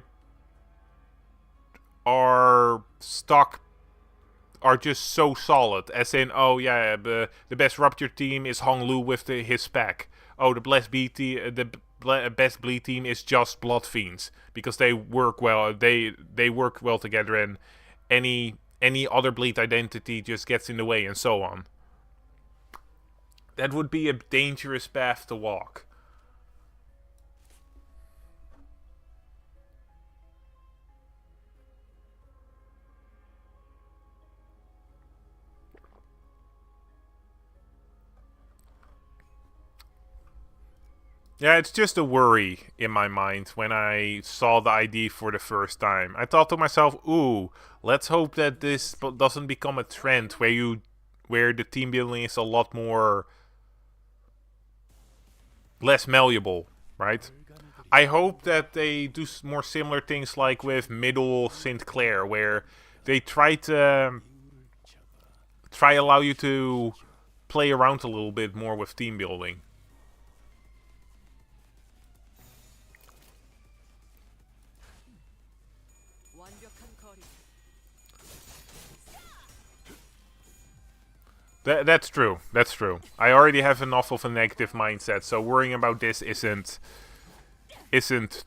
just so solid. As in, oh yeah, the best Rupture team is Hong Lu with his pack. Oh, the best best bleed team is just Blood Fiends, because they work well. They work well together, and any other bleed identity just gets in the way, and so on. That would be a dangerous path to walk. Yeah, it's just a worry in my mind when I saw the ID for the first time. I thought to myself, ooh, let's hope that this doesn't become a trend where the team building is a lot more less malleable, right? I hope that they do more similar things like with Middle St. Clair, where they try allow you to play around a little bit more with team building. That's true. That's true. I already have enough of a negative mindset, so worrying about this isn't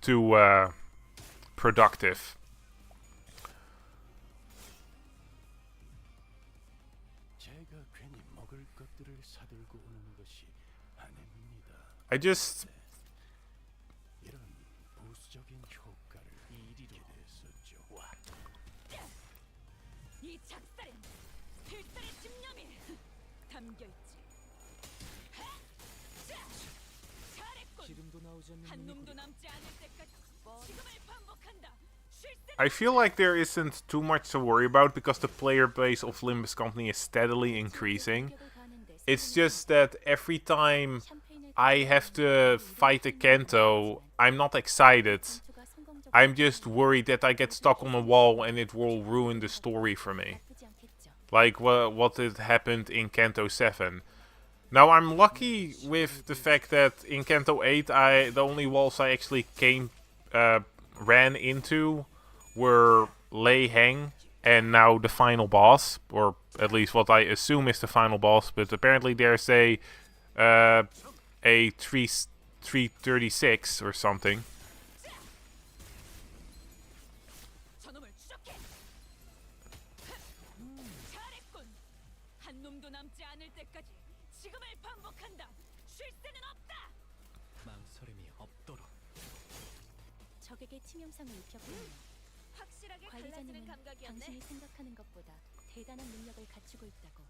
too productive. I just I feel like there isn't too much to worry about because the player base of Limbus Company is steadily increasing. It's just that every time I have to fight a Kanto, I'm not excited. I'm just worried that I get stuck on a wall and it will ruin the story for me. Like what had happened in Kanto 7. Now I'm lucky with the fact that in Kanto 8, the only walls I actually ran into were Lei Heng and now the final boss, or at least what I assume is the final boss. But apparently there's a 336 or something. 저놈을 추적해. 잘했군. 한 놈도 남지 않을 때까지 지금을 반복한다. 쉴 새는 없다. 망설임이 없도록. 적에게 치명상을 입혔군요. 확실하게 관리자님은 갈라지는 감각이었네. 당신이 생각하는 것보다 대단한 능력을 갖추고 있다고.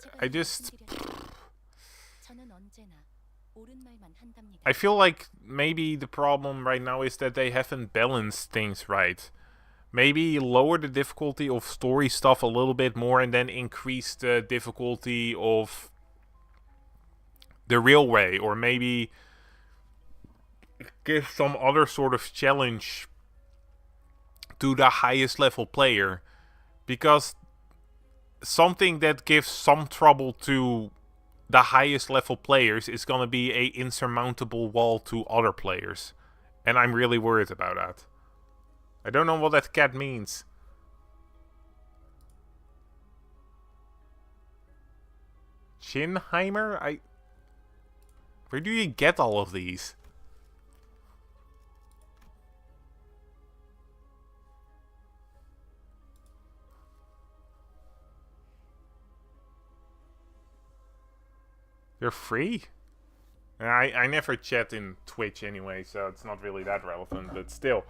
제가 I just- 말씀드렸죠. 저는 언제나 옳은 말만 한답니다. I feel like maybe the problem right now is that they haven't balanced things right. Maybe lower the difficulty of story stuff a little bit more and then increase the difficulty of the real way. Or maybe give some other sort of challenge to the highest level player. Because something that gives some trouble to the highest level players is gonna be a insurmountable wall to other players. And I'm really worried about that. I don't know what that cat means. Chinheimer? Where do you get all of these? They're free? I never chat in Twitch anyway, so it's not really that relevant, but still.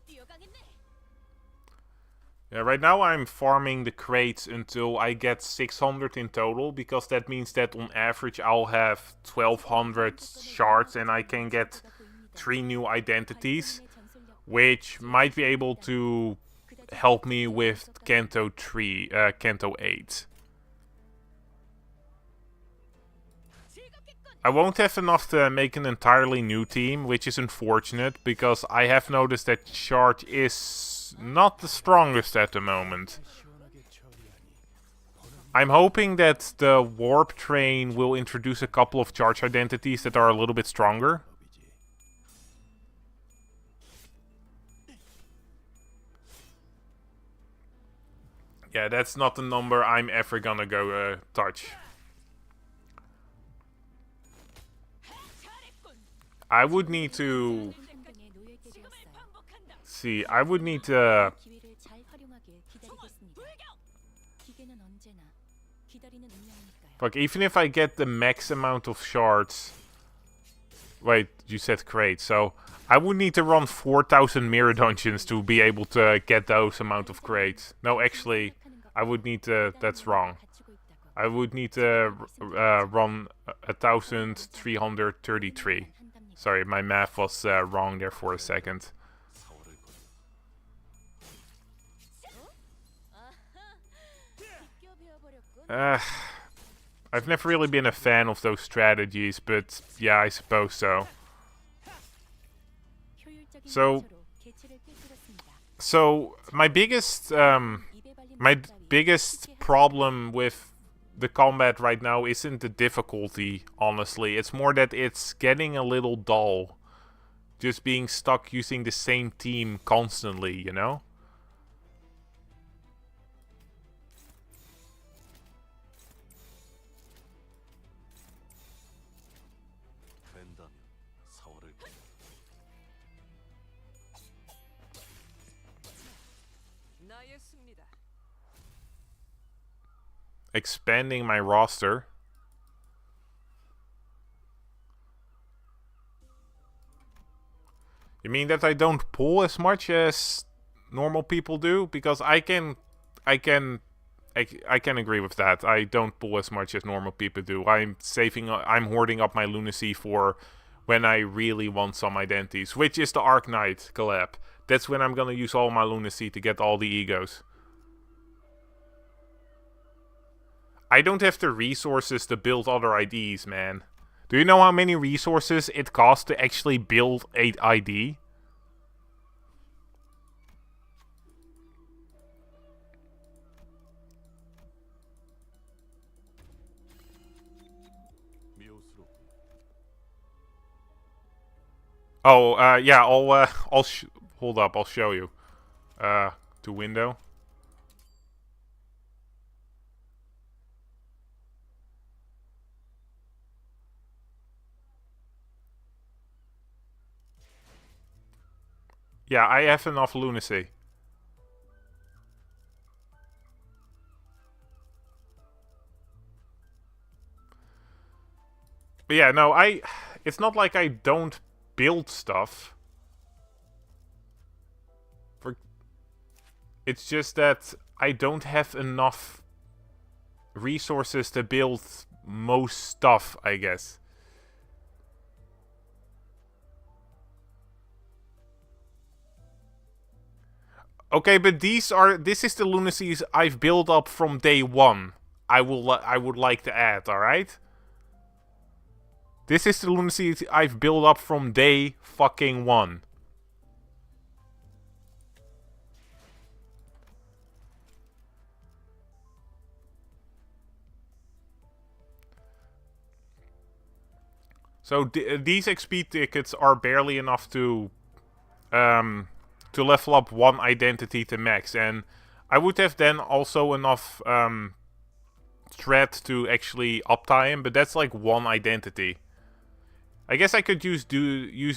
뛰어가겠네. Yeah, right now I'm farming the crates until I get 600 in total, because that means that on average I'll have 1200 shards and I can get 3 new identities, which might be able to help me with Kanto 8. I won't have enough to make an entirely new team, which is unfortunate, because I have noticed that shard is not the strongest at the moment. I'm hoping that the warp train will introduce a couple of charge identities that are a little bit stronger. Yeah, that's not the number I'm ever gonna go touch. I would need to see. I would need to. 기회를 잘 활용하길 기다리겠습니다. 기계는 언제나 기다리는 운명이니까요. Like, even if I get the max amount of shards. Wait, you said crate, so I would need to run 4,000 mirror dungeons to be able to get those amount of crates. No, actually, I would need to. That's wrong. I would need to run 1,333. Sorry, my math was wrong there for a second. I've never really been a fan of those strategies, but yeah, I suppose so. So my biggest problem with the combat right now isn't the difficulty, honestly. It's more that it's getting a little dull. Just being stuck using the same team constantly, you know? 된다면 4월을 나였습니다. Expanding my roster. You mean that I don't pull as much as normal people do? Because I can agree with that. I don't pull as much as normal people do. I'm hoarding up my lunacy for when I really want some identities, which is the Arc Knight collab. That's when I'm gonna use all my lunacy to get all the egos. I don't have the resources to build other IDs, man. Do you know how many resources it costs to actually build a ID? Oh, yeah, hold up, I'll show you. To window. Yeah, I have enough lunacy. But yeah, no, it's not like I don't build stuff. It's just that I don't have enough resources to build most stuff, I guess. Okay, but this is the lunacies I've built up from day one. I would like to add, alright? This is the lunacies I've built up from day fucking one. So these XP tickets are barely enough to level up one identity to max, and I would have then also enough thread to actually uptie him, but that's like one identity. I guess I could use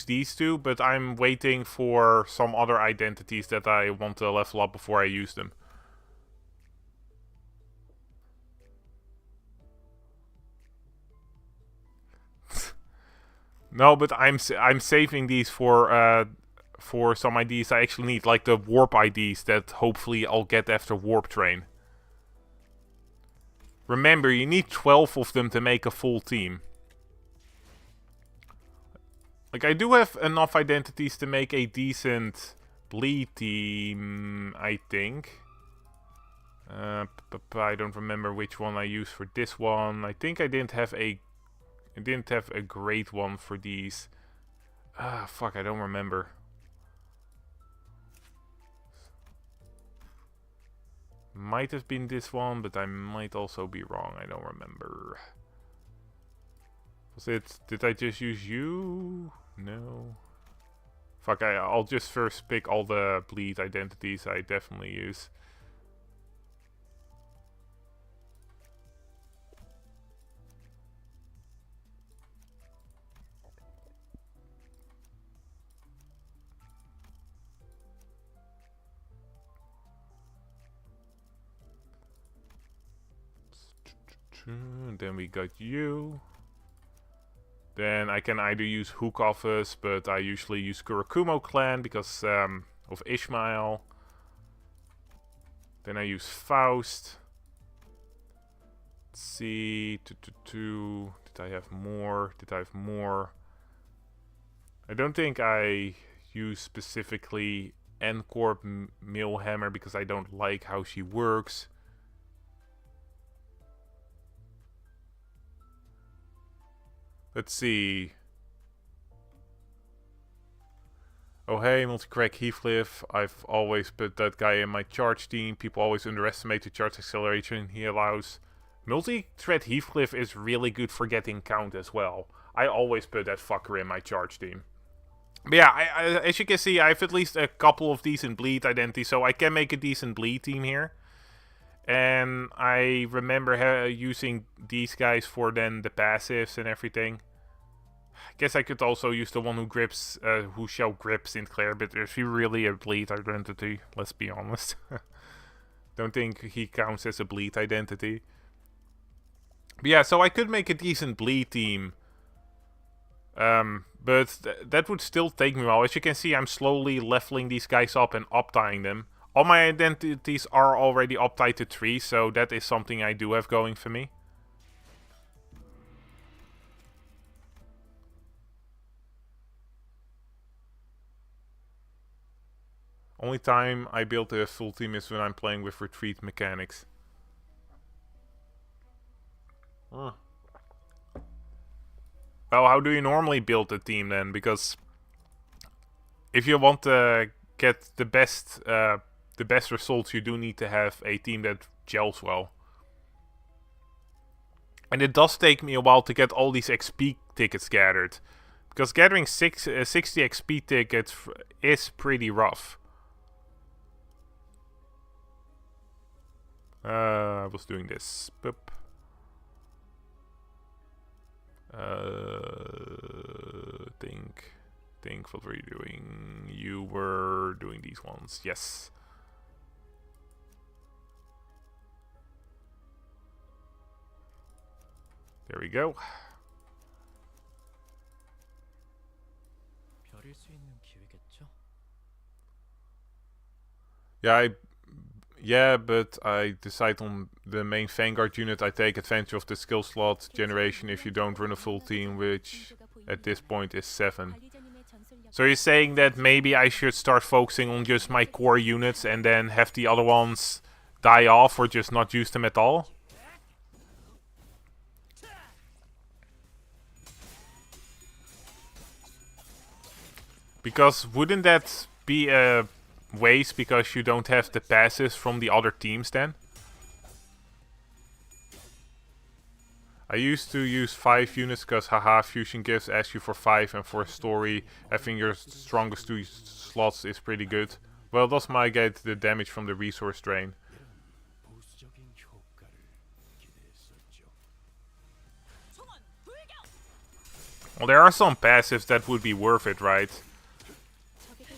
these two, but I'm waiting for some other identities that I want to level up before I use them. No, but I'm saving these for some IDs I actually need, like the warp IDs that hopefully I'll get after warp train. Remember, you need 12 of them to make a full team. Like, I do have enough identities to make a decent bleed team, I think. I don't remember which one I used for this one. I think I didn't have a great one for these. Ah, fuck, I don't remember. Might have been this one, but I might also be wrong. I don't remember. Was it... Did I just use you? No. Fuck, I'll just first pick all the bleed identities I definitely use. Then we got you. Then I can either use Hook Office, but I usually use Kurakumo Clan because of Ishmael. Then I use Faust. Let's see. Did I have more? Did I have more? I don't think I use specifically N-Corp Millhammer because I don't like how she works. Let's see. Oh hey, Multicrack Heathcliff. I've always put that guy in my charge team. People always underestimate the charge acceleration he allows. Multi-thread Heathcliff is really good for getting count as well. I always put that fucker in my charge team. But yeah, as you can see, I have at least a couple of decent bleed identities, so I can make a decent bleed team here. And I remember using these guys for then the passives and everything. I guess I could also use the one who grips, who shall grip Sinclair, but is he really a bleed identity? Let's be honest. Don't think he counts as a bleed identity. But yeah, so I could make a decent bleed team. But that would still take me a while. As you can see, I'm slowly leveling these guys up and uptying them. All my identities are already uptied to 3, so that is something I do have going for me. Only time I build a full team is when I'm playing with retreat mechanics. Well, how do you normally build a team then? Because if you want to get the best results, you do need to have a team that gels well. And it does take me a while to get all these XP tickets gathered, because gathering 60 XP tickets is pretty rough. I was doing this. Boop. Think, what were you doing? You were doing these ones, yes. There we go. 별일 수 있는 기회겠죠? Yeah, but I decide on the main Vanguard unit. I take advantage of the skill slot generation if you don't run a full team, which at this point is 7. So you're saying that maybe I should start focusing on just my core units and then have the other ones die off or just not use them at all? Because wouldn't that be a waste because you don't have the passives from the other teams then? I used to use 5 units because haha, fusion gifts ask you for 5, and for story having your strongest 2 slots is pretty good. Well, thus might get the damage from the resource drain. 보수적인 효과를 기대했었죠. Well, there are some passives that would be worth it, right?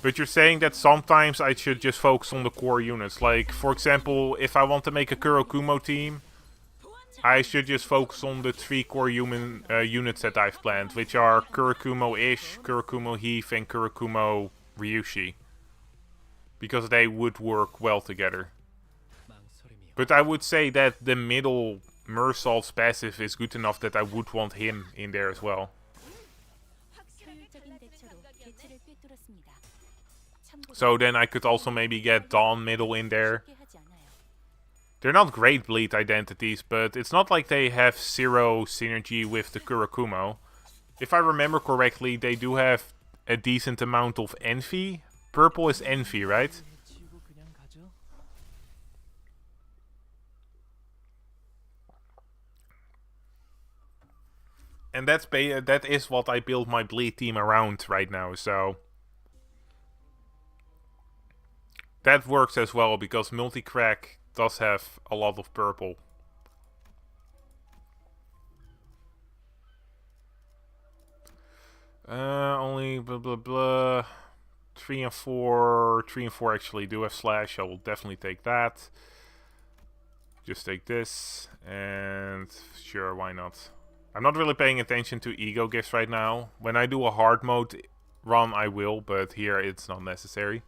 But you're saying that sometimes I should just focus on the core units. Like, for example, if I want to make a Kurokumo team, I should just focus on the 3 core human units that I've planned, which are Kurokumo-ish, Kurokumo Heath, and Kurokumo Ryushi. Because they would work well together. But I would say that the middle Mersault's passive is good enough that I would want him in there as well. So then I could also maybe get Dawn middle in there. They're not great bleed identities, but it's not like they have 0 synergy with the Kurokumo. If I remember correctly, they do have a decent amount of Envy. Purple is Envy, right? 지우고 그냥 가죠. And that is what I build my bleed team around right now, so that works as well because Multicrack does have a lot of purple. Only blah blah blah. 3 and 4 actually do have slash. I will definitely take that. Just take this, and sure, why not? I'm not really paying attention to ego gifts right now. When I do a hard mode run, I will, but here it's not necessary.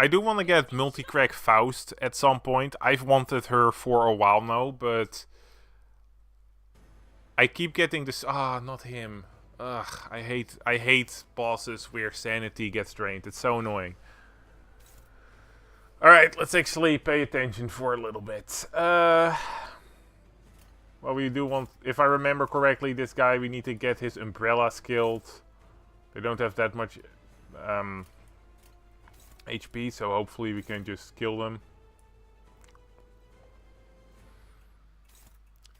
I do want to get Multicrack Faust at some point. I've wanted her for a while now, but I keep getting this. Ah, not him. Ugh, I hate bosses where sanity gets drained. It's so annoying. Alright, let's actually pay attention for a little bit. Well, we do want, if I remember correctly, this guy, we need to get his umbrella skilled. They don't have that much HP, so hopefully we can just kill them.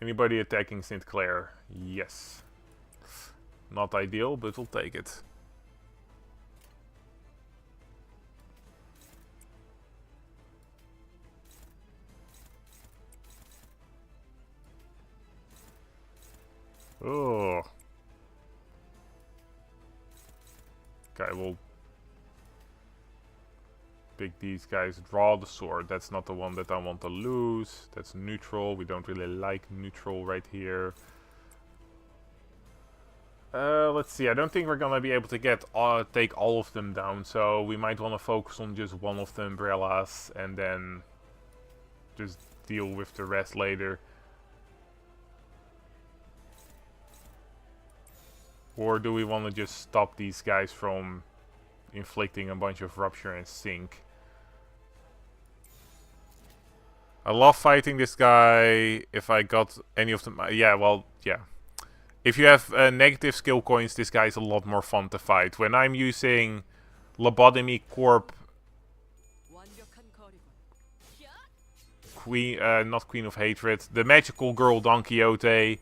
Anybody attacking St. Clair? Yes. Not ideal, but we'll take it. Oh. Okay, we'll pick these guys. Draw the sword. That's not the one that I want to lose. That's neutral. We don't really like neutral right here. Let's see. I don't think we're gonna be able to get take all of them down, so we might want to focus on just one of the umbrellas and then just deal with the rest later. Or do we want to just stop these guys from inflicting a bunch of rupture and sink? I love fighting this guy if I got any of them. Yeah, well, yeah. If you have negative skill coins, this guy is a lot more fun to fight. When I'm using Lobotomy Corp, Queen, not Queen of Hatred, the Magical Girl Don Quixote,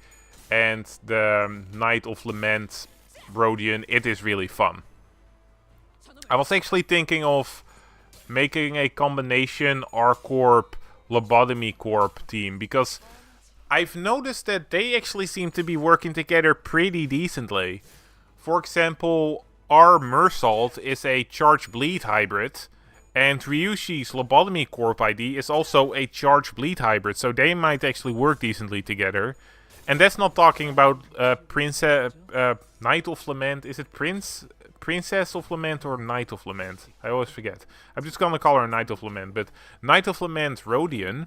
and the Knight of Lament Rodion, it is really fun. I was actually thinking of making a combination R-Corp, Lobotomy Corp team, because I've noticed that they actually seem to be working together pretty decently. For example, our Mersault is a Charge Bleed hybrid, and Ryushi's Lobotomy Corp ID is also a Charge Bleed hybrid, so they might actually work decently together. And that's not talking about Knight of Lament. Is it Princess of Lament or Knight of Lament? I always forget. I'm just gonna call her Knight of Lament, but Knight of Lament Rodion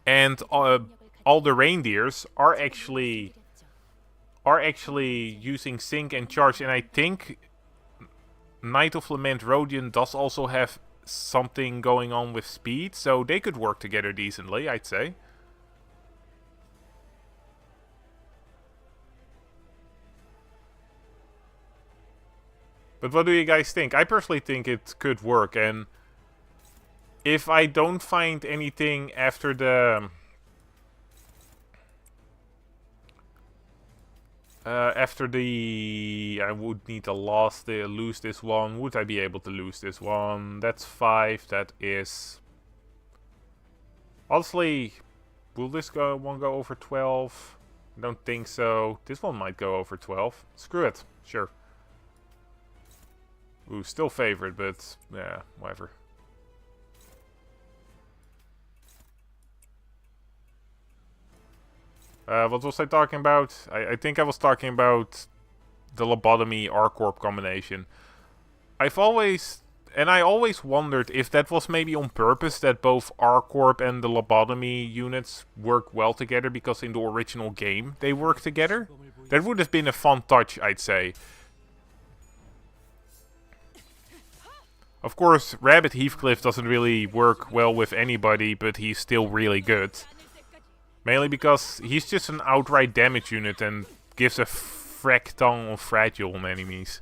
and all the reindeers are actually using Sync and Charge, and I think Knight of Lament Rodion does also have something going on with speed, so they could work together decently, I'd say. But what do you guys think? I personally think it could work, and if I don't find anything after the I would need to lose this one. Would I be able to lose this one? That's 5. That is, honestly, will this one go over 12? I don't think so. This one might go over 12. Screw it. Sure. Ooh, still favored, but yeah, whatever. What was I talking about? I think I was talking about the Lobotomy R-Corp combination. I always wondered if that was maybe on purpose, that both R-Corp and the Lobotomy units work well together, because in the original game they work together. That would have been a fun touch, I'd say. Of course, Rabbit Heathcliff doesn't really work well with anybody, but he's still really good. Mainly because he's just an outright damage unit and gives a frack ton of fragile on enemies.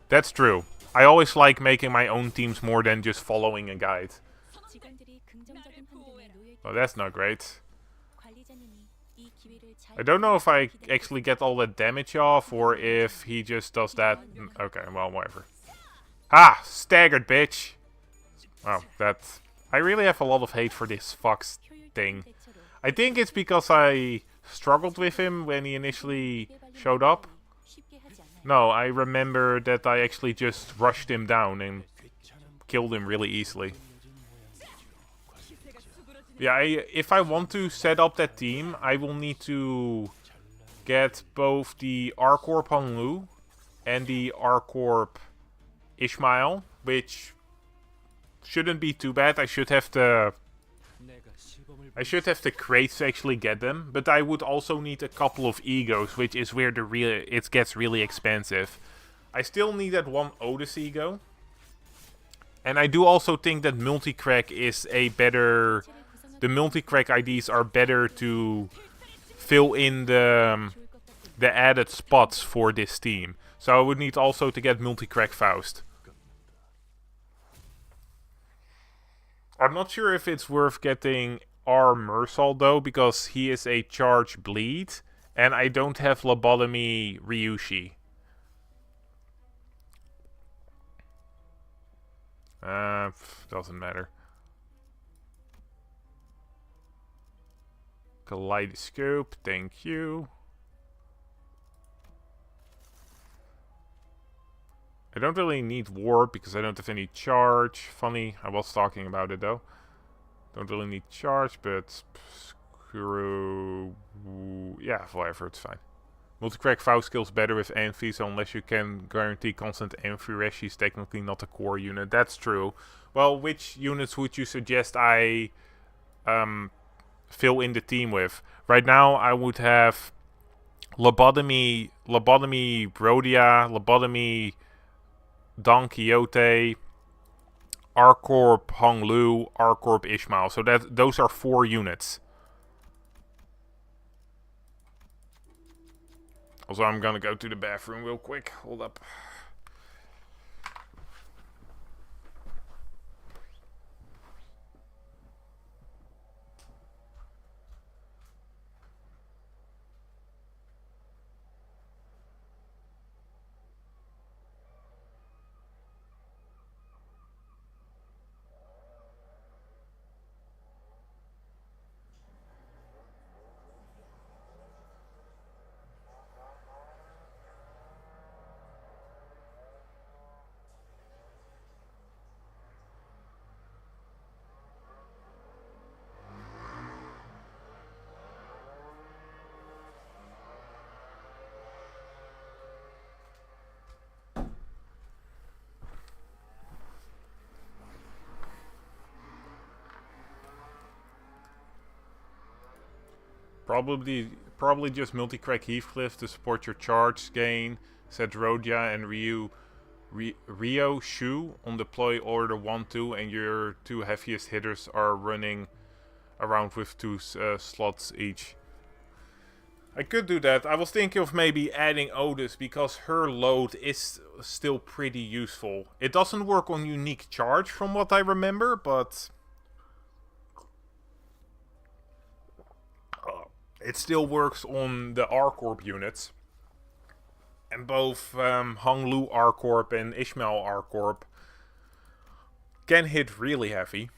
That's true. I always like making my own teams more than just following a guide. Oh, that's not great. I don't know if I actually get all that damage off, or if he just does that. Okay, well, whatever. Ah! Staggered, bitch! Wow, that... I really have a lot of hate for this Fox thing. I think it's because I struggled with him when he initially showed up. No, I remember that I actually just rushed him down and killed him really easily. Yeah, if I want to set up that team, I will need to get both the R-Corp Honlu and the R-Corp Ishmael, which shouldn't be too bad. I should have the crates to actually get them, but I would also need a couple of egos, which is where it gets really expensive. I still need that one Otis ego, and I do also think that multi-crack is a better. The multi-crack IDs are better to fill in the added spots for this team. So I would need also to get multi-crack Faust. I'm not sure if it's worth getting our Mersault though, because he is a Charge Bleed, and I don't have Lobotomy Ryushi. Doesn't matter. Kaleidoscope, thank you. I don't really need warp because I don't have any charge. Funny, I was talking about it though. Don't really need charge, but screw. Yeah, whatever, it's fine. Multi-crack Faust skills better with Amphi, so unless you can guarantee constant Amphi resh, she's technically not a core unit. That's true. Well, which units would you suggest I fill in the team with? Right now I would have Lobotomy Brodia, Lobotomy Don Quixote, R-Corp Hong Lu, R-Corp Ishmael. So those are 4 units. Also, I'm gonna go to the bathroom real quick. Hold up. Probably just multi-crack Heathcliff to support your charge gain, said Rodia and Rio Shu on deploy order 1-2, and your 2 heaviest hitters are running around with 2 slots each. I could do that. I was thinking of maybe adding Otis because her load is still pretty useful. It doesn't work on unique charge from what I remember, but it still works on the R-Corp units. And both Hong Lu R-Corp and Ishmael R-Corp can hit really heavy.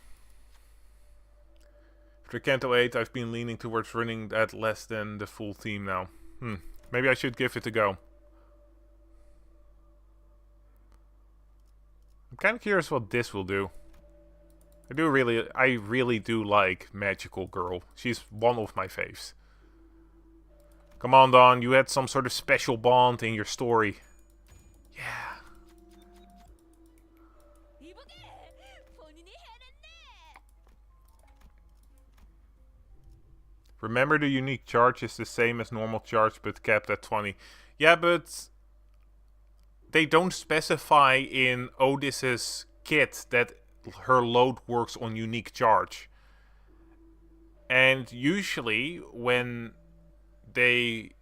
For Canto 8, I've been leaning towards running at less than the full team now. Maybe I should give it a go. I'm kind of curious what this will do. I really do like Magical Girl. She's one of my faves. Come on, Dawn, you had some sort of special bond in your story. Yeah. Remember, the unique charge is the same as normal charge but capped at 20. Yeah, but they don't specify in Odysseus' kit that her load works on unique charge. And usually when they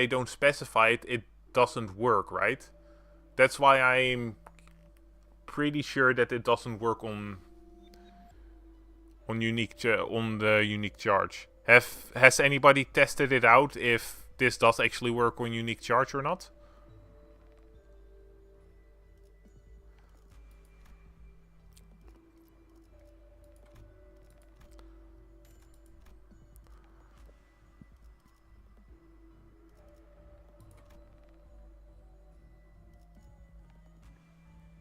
don't specify it, it doesn't work, right? That's why I'm pretty sure that it doesn't work on the unique charge. Has anybody tested it out if this does actually work on unique charge or not?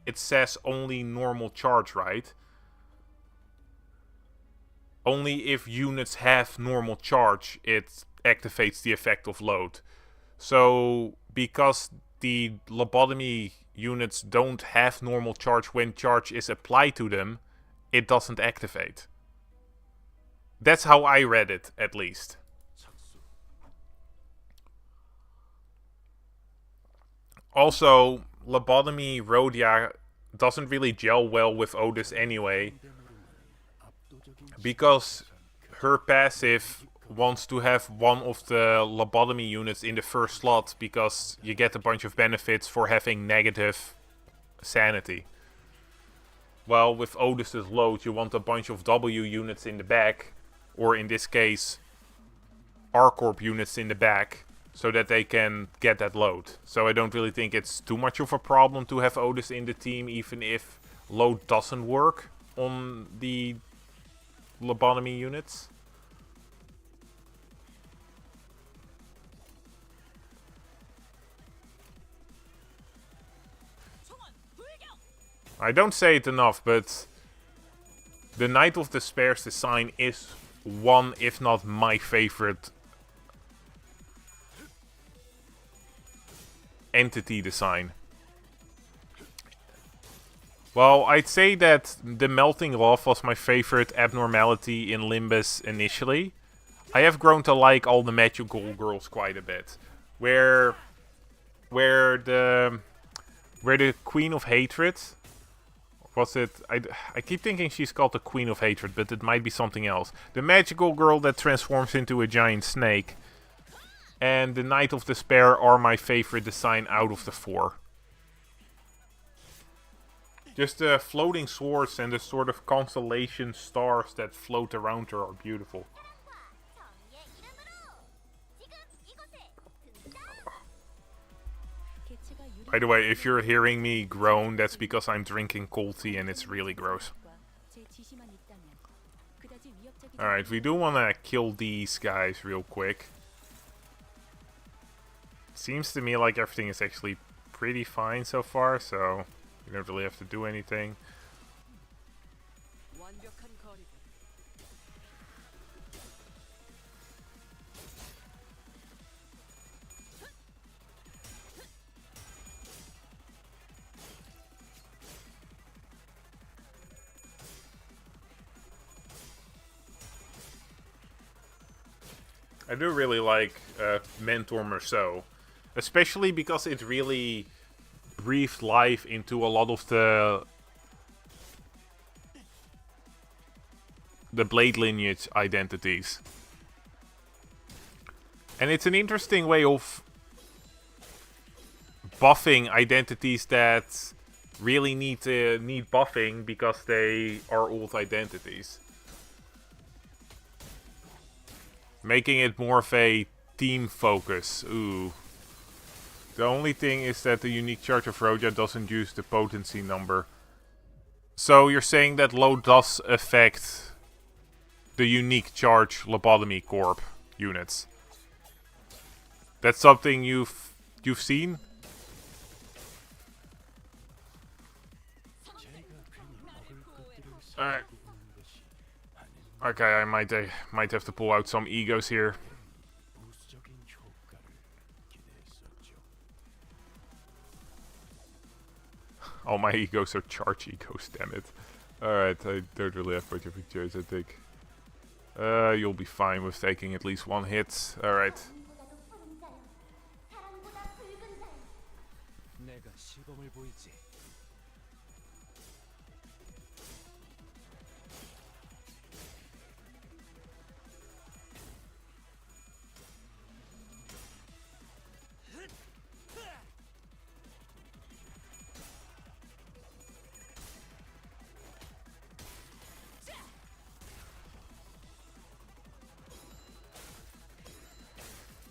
It says only normal charge, right? Only if units have normal charge, it activates the effect of load. So, because the lobotomy units don't have normal charge when charge is applied to them, it doesn't activate. That's how I read it, at least. Also, lobotomy Rhodia doesn't really gel well with Otis anyway, because her passive wants to have one of the lobotomy units in the first slot because you get a bunch of benefits for having negative sanity. Well, with Otis's load, you want a bunch of W units in the back, or in this case, R-Corp units in the back, so that they can get that load. So I don't really think it's too much of a problem to have Otis in the team, even if load doesn't work on the lobotomy units. I don't say it enough, but the Knight of Despair's design is one, if not my favorite entity design. Well, I'd say that the Melting Love was my favorite abnormality in Limbus initially. I have grown to like all the magical girls quite a bit. Where the Queen of Hatred was it? I keep thinking she's called the Queen of Hatred, but it might be something else. The magical girl that transforms into a giant snake, and the Knight of Despair are my favorite design out of the 4. Just the floating swords and the sort of constellation stars that float around her are beautiful. By the way, if you're hearing me groan, that's because I'm drinking cold tea and it's really gross. Alright, we do want to kill these guys real quick. Seems to me like everything is actually pretty fine so far, so we don't really have to do anything. I do really like Mentor Merceau, especially because it really breathed life into a lot of the Blade lineage identities. And it's an interesting way of buffing identities that really need buffing because they are old identities. Making it more of a team focus. Ooh. The only thing is that the unique charge of Roja doesn't use the potency number. So you're saying that low does affect the unique charge lobotomy corp units. That's something you've seen? Alright. Okay, I might have to pull out some egos here. All my egos are charge egos, damn it. Alright, I don't really have much of a choice, I think. You'll be fine with taking at least one hit. Alright.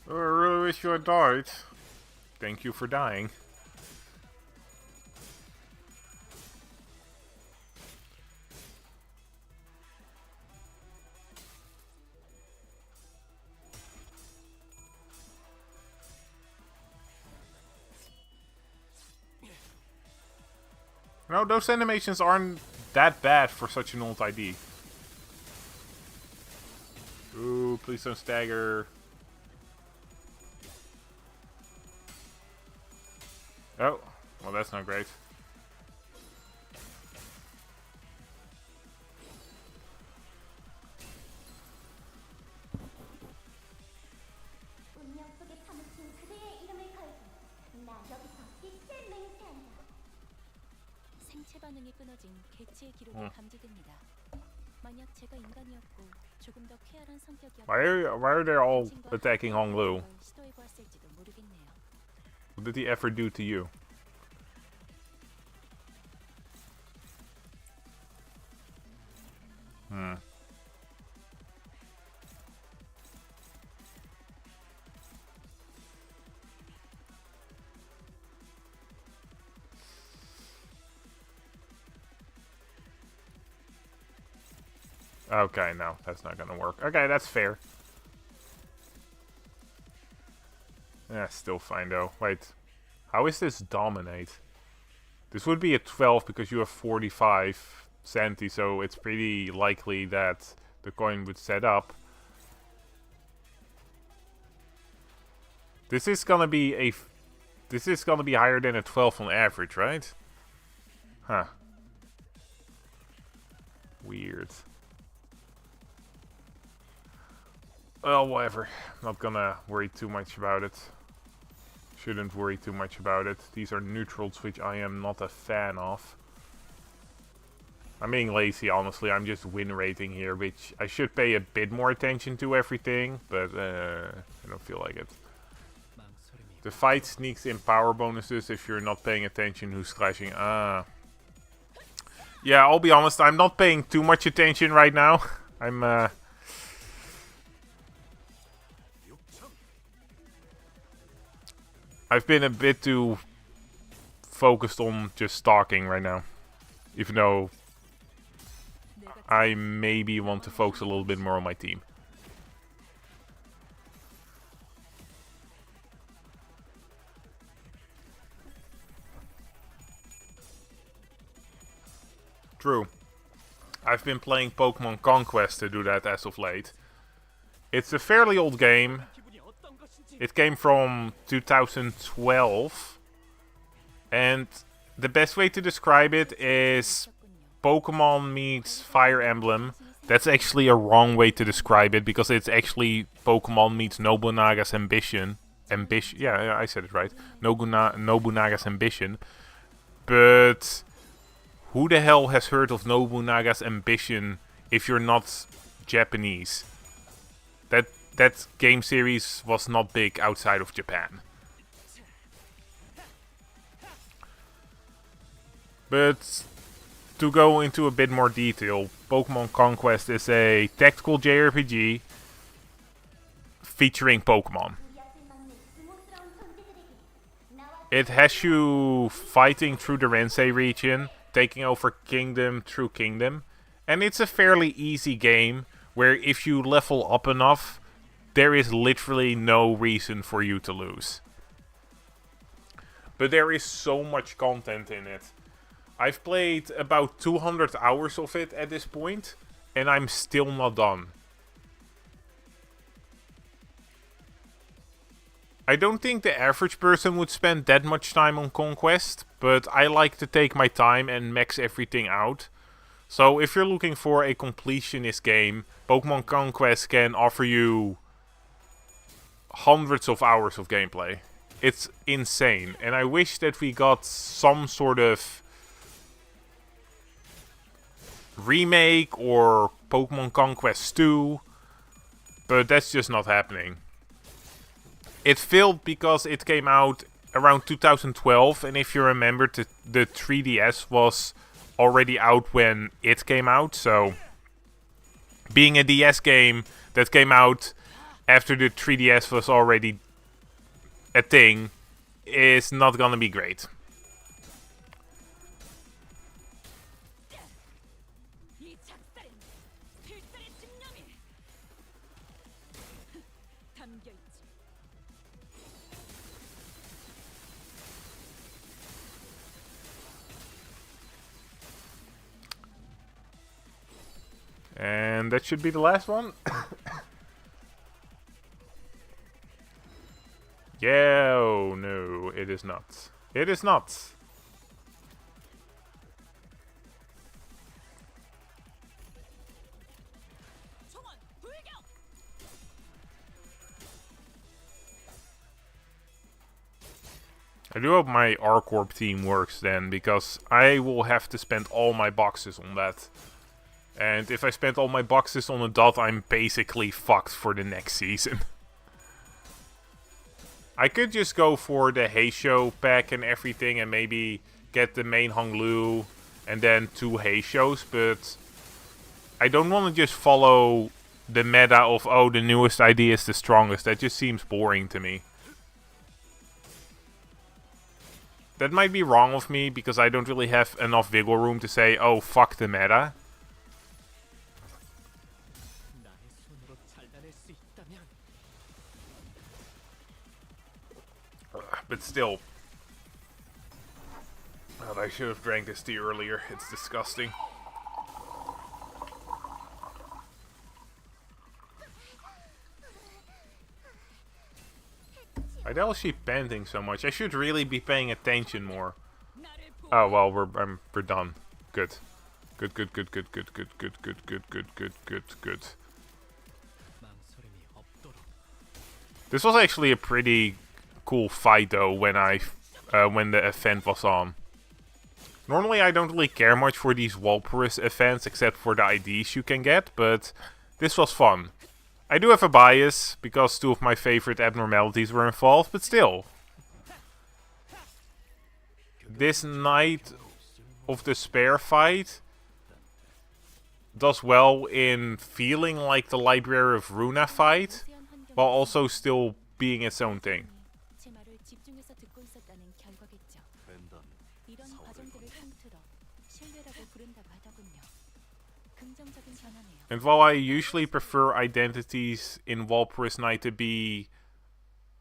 Oh, I really wish you had died. Thank you for dying. No, those animations aren't that bad for such an old ID. Ooh, please don't stagger. Oh, well that's not great. 생체 반응이 끊어진 개체의 기록이 감지됩니다. 만약 제가 인간이었고 조금 더 쾌활한 성격이었다면 Why are they all attacking Honglu? 시도해 보았을지도 모르겠네요. What did he ever do to you? Okay, no, that's not gonna work. Okay, that's fair. Yeah, still fine though. Wait, how is this dominate? This would be a 12 because you have 45 sanity, so it's pretty likely that the coin would set up. This is gonna be higher than a 12 on average, right? Huh. Weird. Well, whatever. Not gonna worry too much about it. Shouldn't worry too much about it. These are neutrals which I am not a fan of. I'm being lazy, honestly. I'm just win rating here, which I should pay a bit more attention to everything, but I don't feel like it. 망설임이 The fight sneaks in power bonuses if you're not paying attention who's clashing. Ah. Yeah, I'll be honest, I'm not paying too much attention right now. I've been a bit too focused on just stalking right now. Even though I maybe want to focus a little bit more on my team. True. I've been playing Pokemon Conquest to do that as of late. It's a fairly old game. 기분이 어떤 것인지 It came from 2012. And the best way to describe it is Pokemon meets Fire Emblem. That's actually a wrong way to describe it because it's actually Pokemon meets Nobunaga's Ambition. Yeah, I said it right. Nobunaga's Ambition. But who the hell has heard of Nobunaga's Ambition if you're not Japanese? That game series was not big outside of Japan. But to go into a bit more detail, Pokemon Conquest is a tactical JRPG featuring Pokemon. It has you fighting through the Rensei region, taking over kingdom through kingdom, and it's a fairly easy game where if you level up enough, there is literally no reason for you to lose. But there is so much content in it. I've played about 200 hours of it at this point, and I'm still not done. I don't think the average person would spend that much time on Conquest, but I like to take my time and max everything out. So if you're looking for a completionist game, Pokemon Conquest can offer you hundreds of hours of gameplay. It's insane, and I wish that we got some sort of remake or Pokemon Conquest 2, but that's just not happening. It failed because it came out around 2012, and if you remember, the 3DS was already out when it came out, so being a DS game that came out after the 3DS was already a thing is not gonna be great. 이 작살엔 필살의 집념이 담겨 있지. And that should be the last one. Yeah, oh no, it is not. It is not. 총원 불격. I do hope my R-Corp team works then, because I will have to spend all my boxes on that. And if I spend all my boxes on a dot, I'm basically fucked for the next season. I could just go for the Heisho pack and everything and maybe get the main Honglu and then 2 Heishos, but I don't want to just follow the meta of, oh, the newest idea is the strongest. That just seems boring to me. That might be wrong of me because I don't really have enough wiggle room to say, oh, fuck the meta. 나의 손으로 잘라낼 수 있다면 But still. God, I should have drank this tea earlier. It's disgusting. Why the hell is she panting so much? I should really be paying attention more. 나를 보고 Oh well, we're done. Good. Good, good, good, good, good, good, good, good, good, good, good, good, good. 망설임이 없 This was actually a pretty cool fight though when when the event was on. Normally I don't really care much for these Walpurgis events except for the IDs you can get, but this was fun. I do have a bias because two of my favorite abnormalities were involved, but still. This Knight of Despair fight does well in feeling like the Library of Runa fight, while also still being its own thing. 제 말을 집중해서 듣고 있었다는 결과겠죠. 뺀다면 이런 과정들을 통틀어 신뢰라고 부른다고 하더군요. 긍정적인 변화네요. And while I usually prefer identities in Walpurgis Night to be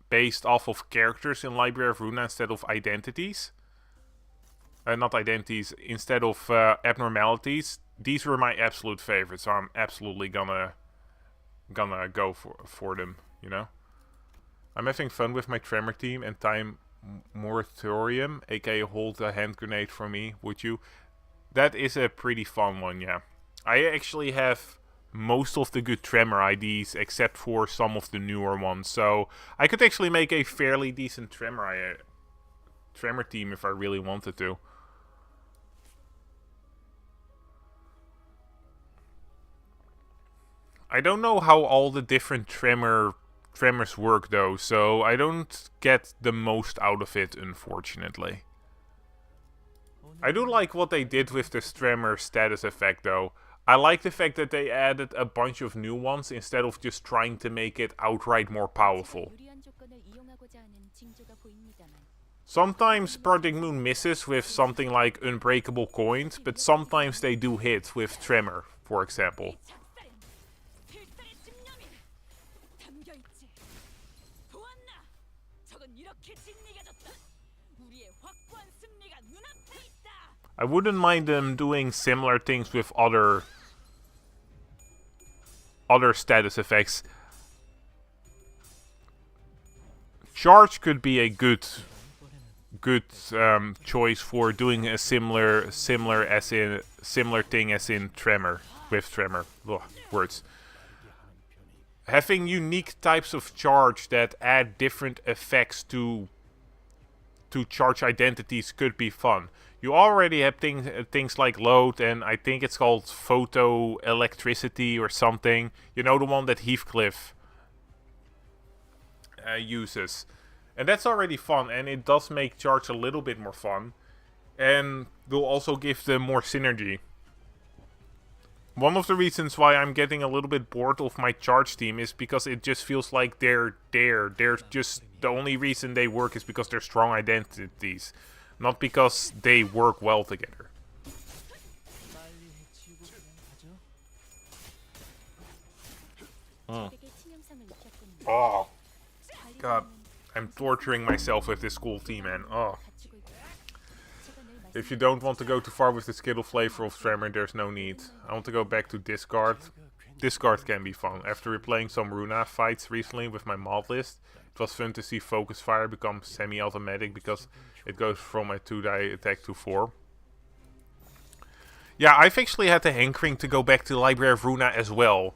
based off of characters in Library of Runa instead of identities, not identities, instead of abnormalities, these were my absolute favorites, so I'm absolutely gonna go for them, you know? I'm having fun with my Tremor team and Time Moratorium, aka hold a hand grenade for me, would you? That is a pretty fun one, yeah. I actually have most of the good Tremor IDs except for some of the newer ones, so I could actually make a fairly decent Tremor team if I really wanted to. I don't know how all the different tremors work though, so I don't get the most out of it, unfortunately. I do like what they did with this tremor status effect though. I like the fact that they added a bunch of new ones instead of just trying to make it outright more powerful. 유리한 조건을 이용하고자 하는 징조가 보입니다만 Sometimes Project Moon misses with something like Unbreakable Coins, but sometimes they do hit with Tremor, for example. 작살엔 필살의 집념이 담겨있지. 보았나? 적은 이렇게 진리가졌다. 우리의 확고한 승리가 눈앞에 있다. I wouldn't mind them doing similar things with other status effects. Charge could be a good choice for doing a similar thing as in Tremor with Tremor. Ugh, words. Having unique types of charge that add different effects to charge identities could be fun. You already have things like load, and I think it's called photo electricity or something. You know, the one that Heathcliff uses. And that's already fun, and it does make charge a little bit more fun. And will also give them more synergy. One of the reasons why I'm getting a little bit bored of my charge team is because it just feels like they're there. They're just, the only reason they work is because they're strong identities. Not because they work well together. 빨리 해치우고 그냥 가죠. 적에게 치명상을 입혔군요. Oh, God. I'm torturing myself with this school team, man. Oh. 갖추고 있다. 제가 늘 If you don't want to go too far with the Skittle flavor of Tremor, there's no need. I want to go back to Discard. Discard can be fun. After replaying some Runa fights recently with my mod list, it was fun to see Focus Fire become semi-automatic because it goes from a 2-die attack to 4. Yeah, I've actually had the hankering to go back to Library of Runa as well.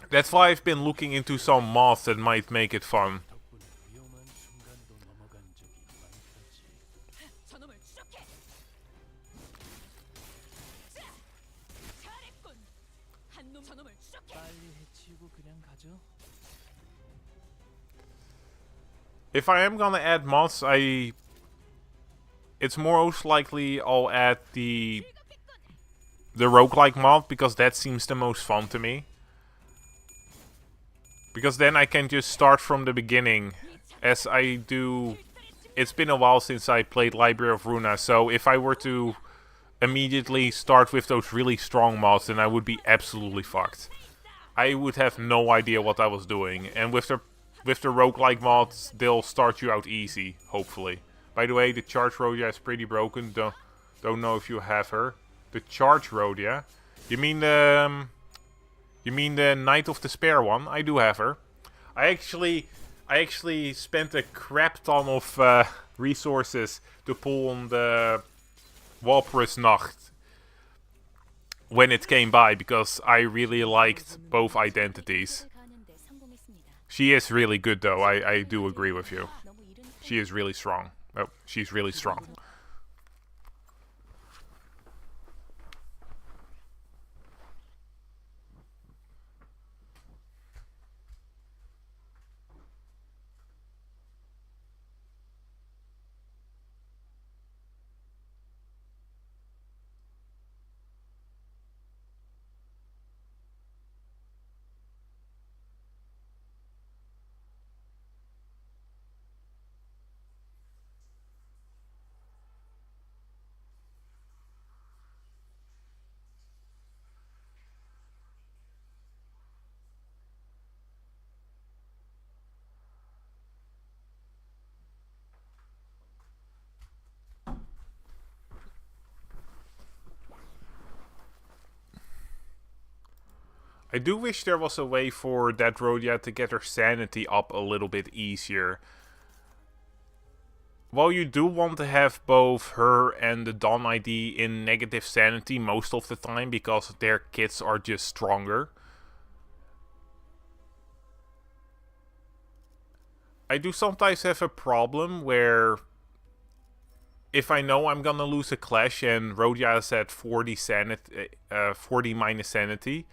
That's why I've been looking into some mods that might make it fun. 덕분에 위험한 순간도 넘어간 적이 많다지. 저놈을 추적해. 자, 잘했군. 한놈 저놈을 추적해. 빨리 해치우고 그냥 가죠. If I am gonna add mods, it's most likely I'll add the roguelike mod, because that seems the most fun to me. Because then I can just start from the beginning, as I do. It's been a while since I played Library of Runa, so if I were to immediately start with those really strong mods, then I would be absolutely fucked. I would have no idea what I was doing, and with the roguelike mods, they'll start you out easy, hopefully. By the way, the Charge Rhodia is pretty broken. Don't know if you have her. The Charge Rhodia? You mean the Knight of Despair one? I do have her. I actually spent a crap ton of resources to pull on the Walpurgis Nacht when it came by, because I really liked both identities. 가는데 성공했습니다. She is really good though, I do agree with you. 너무 이른 She is really strong. Oh, she's really strong. I do wish there was a way for that Rhodia to get her sanity up a little bit easier. While you do want to have both her and the Dawn ID in negative sanity most of the time because their kits are just stronger. I do sometimes have a problem where if I know I'm gonna lose a clash and Rhodia is at 40 sanity, 40 minus sanity,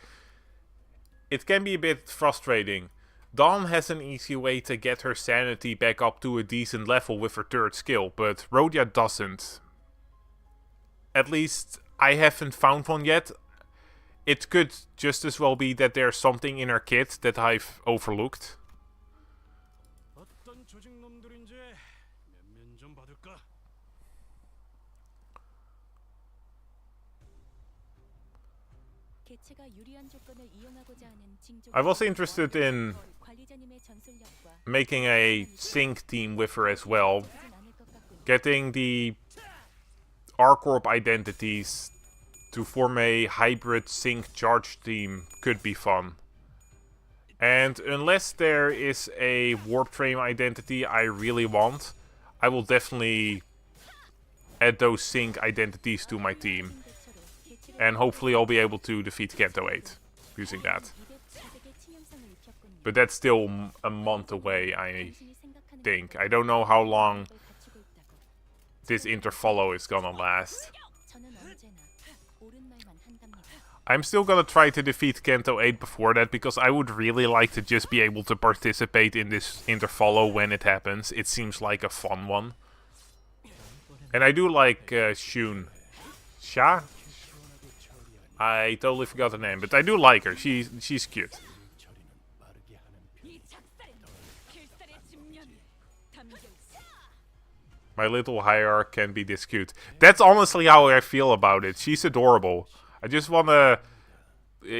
it can be a bit frustrating. Dawn has an easy way to get her sanity back up to a decent level with her third skill, but Rhodia doesn't. At least, I haven't found one yet. It could just as well be that there's something in her kit that I've overlooked. 어떤 조직놈들인지 면면 좀 받을까? 개체가 유리한 조건을 이용하고자 하는 징조. I was interested in 관리자님의 전술력과 making a sync team with her as well. 나쁘진 않을 것 같군요. Getting the R-Corp identities to form a hybrid sync charge team could be fun. And unless there is a warp train identity I really want, I will definitely add those sync identities to my team. And hopefully I'll be able to defeat Kanto 8 using that. But that's still a month away, I think. I don't know how long this interfollow is gonna last. I'm still gonna try to defeat Kanto 8 before that, because I would really like to just be able to participate in this interfollow when it happens. It seems like a fun one. And I do like Shun. Sha? I totally forgot the name, but I do like her. She's cute. 처리는 빠르게 하는 이 작살엔 필살의 집념이 담겨 있어. My little hierarch can be this cute. That's honestly how I feel about it. She's adorable. I just wanna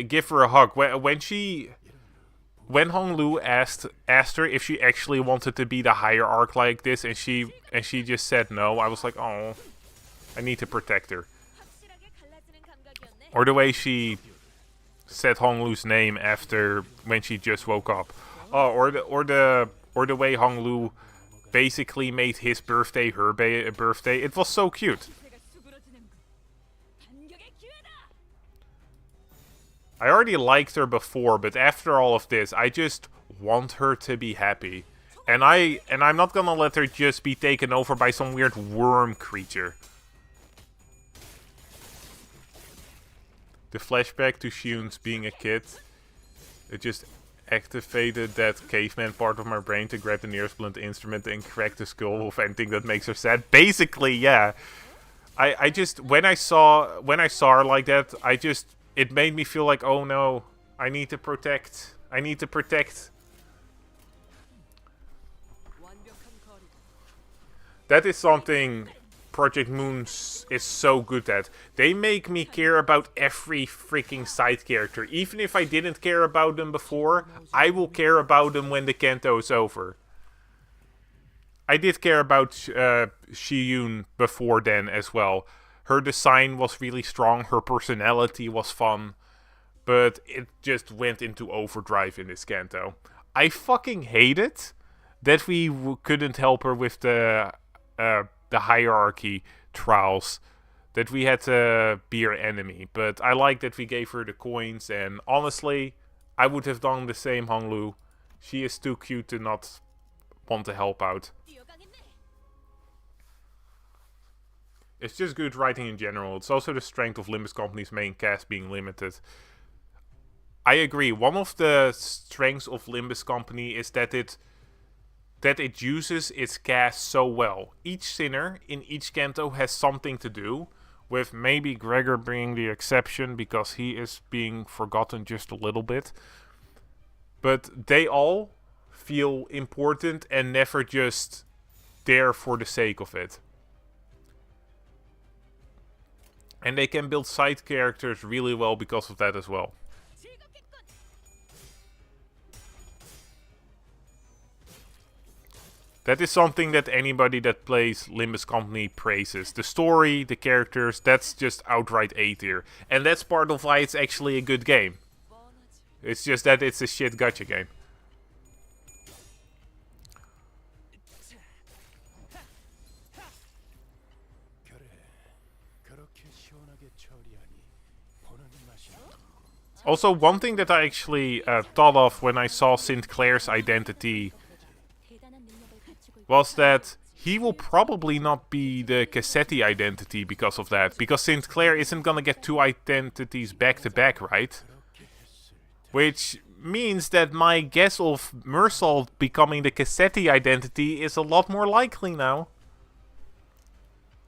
give her a hug. When Honglu asked her if she actually wanted to be the hierarch like this, and she just said no, I was like, oh, I need to protect her. 확실하게 갈라지는 감각이었네. Or the way she said Honglu's name after when she just woke up. Oh, or the way Honglu basically made his birthday her birthday. It was so cute. 기세가 수그러지는군. 반격의 기회다. I already liked her before, but after all of this, I just want her to be happy. And I'm not gonna let her just be taken over by some weird worm creature. The flashback to Shun's being a kid, it just activated that caveman part of my brain to grab the nearest blunt instrument and crack the skull of anything that makes her sad. Basically, yeah. I just when I saw her like that, it made me feel like, oh no, I need to protect. That is something Project Moon is so good at. They make me care about every freaking side character. Even if I didn't care about them before, I will care about them when the Kanto is over. I did care about Shiyun before then as well. Her design was really strong, her personality was fun, but it just went into overdrive in this Kanto. I fucking hate it that we couldn't help her with the hierarchy trials, that we had to be her enemy, but I like that we gave her the coins, and honestly, I would have done the same, Honglu. She is too cute to not want to help out. 뛰어가겠네. It's just good writing in general. It's also the strength of Limbus Company's main cast being limited. I agree. One of the strengths of Limbus Company is that it uses its cast so well. Each sinner in each canto has something to do, with maybe Gregor being the exception because he is being forgotten just a little bit. But they all feel important and never just there for the sake of it. And they can build side characters really well because of that as well. 즐겁겠군. That is something that anybody that plays Limbus Company praises. The story, the characters, that's just outright A tier. And that's part of why it's actually a good game. It's just that it's a shit gacha game. 그래. 그렇게 시원하게 처리하니 보는 맛이 Also, one thing that I actually thought of when I saw Sinclair's identity 대단한 능력을 갖추고 있고 was that he will probably not be the Cassetti identity because of that. Because Sinclair isn't gonna get two identities back to back, right? Which means that my guess of Mersault becoming the Cassetti identity is a lot more likely now.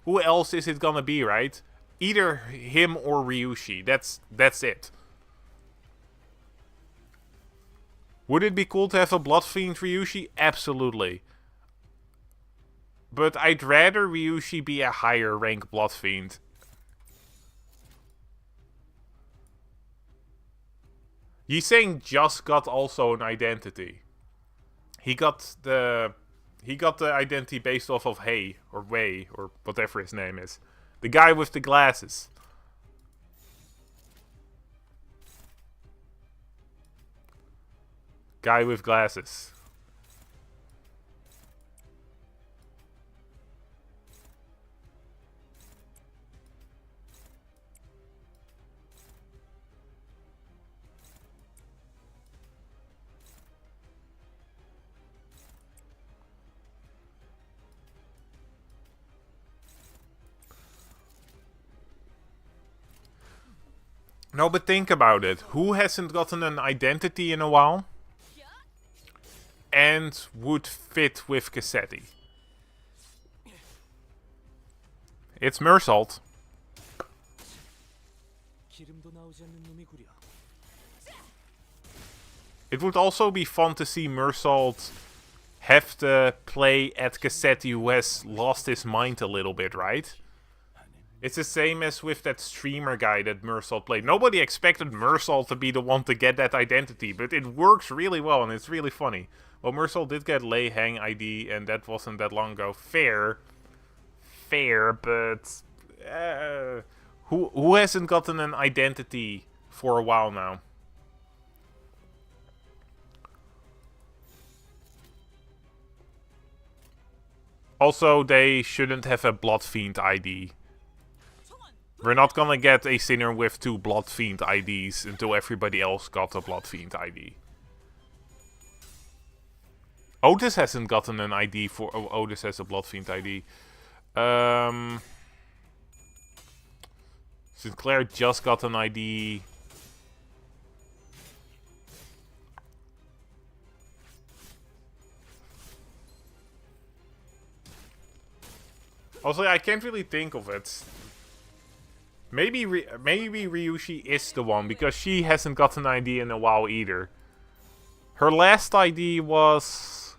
Who else is it gonna be, right? Either him or Ryushi. That's it. Would it be cool to have a Blood Fiend Ryushi? Absolutely. But I'd rather Ryushi be a higher rank Blood Fiend. Yiseng just got also an identity. He got the identity based off of Hei or Wei or whatever his name is. The guy with the glasses. Guy with glasses. No, but think about it. Who hasn't gotten an identity in a while? And would fit with Cassetti? It's Mersault. 기름도 나오지 않는 놈이구려. It would also be fun to see Mersault have to play at Cassetti, who has lost his mind a little bit, right? It's the same as with that streamer guy that Mersault played. Nobody expected Mersault to be the one to get that identity, but it works really well and it's really funny. Well, Mersault did get Lei Hang ID, and that wasn't that long ago. Fair, but who hasn't gotten an identity for a while now? Also, they shouldn't have a Blood Fiend ID. We're not gonna get a sinner with two Blood Fiend IDs until everybody else got a Blood Fiend ID. Otis hasn't gotten an ID for... Oh, Otis has a Blood Fiend ID. Sinclair just got an ID. Also, I can't really think of it. Maybe Ryushi is the one, because she hasn't got an ID in a while either. Her last ID was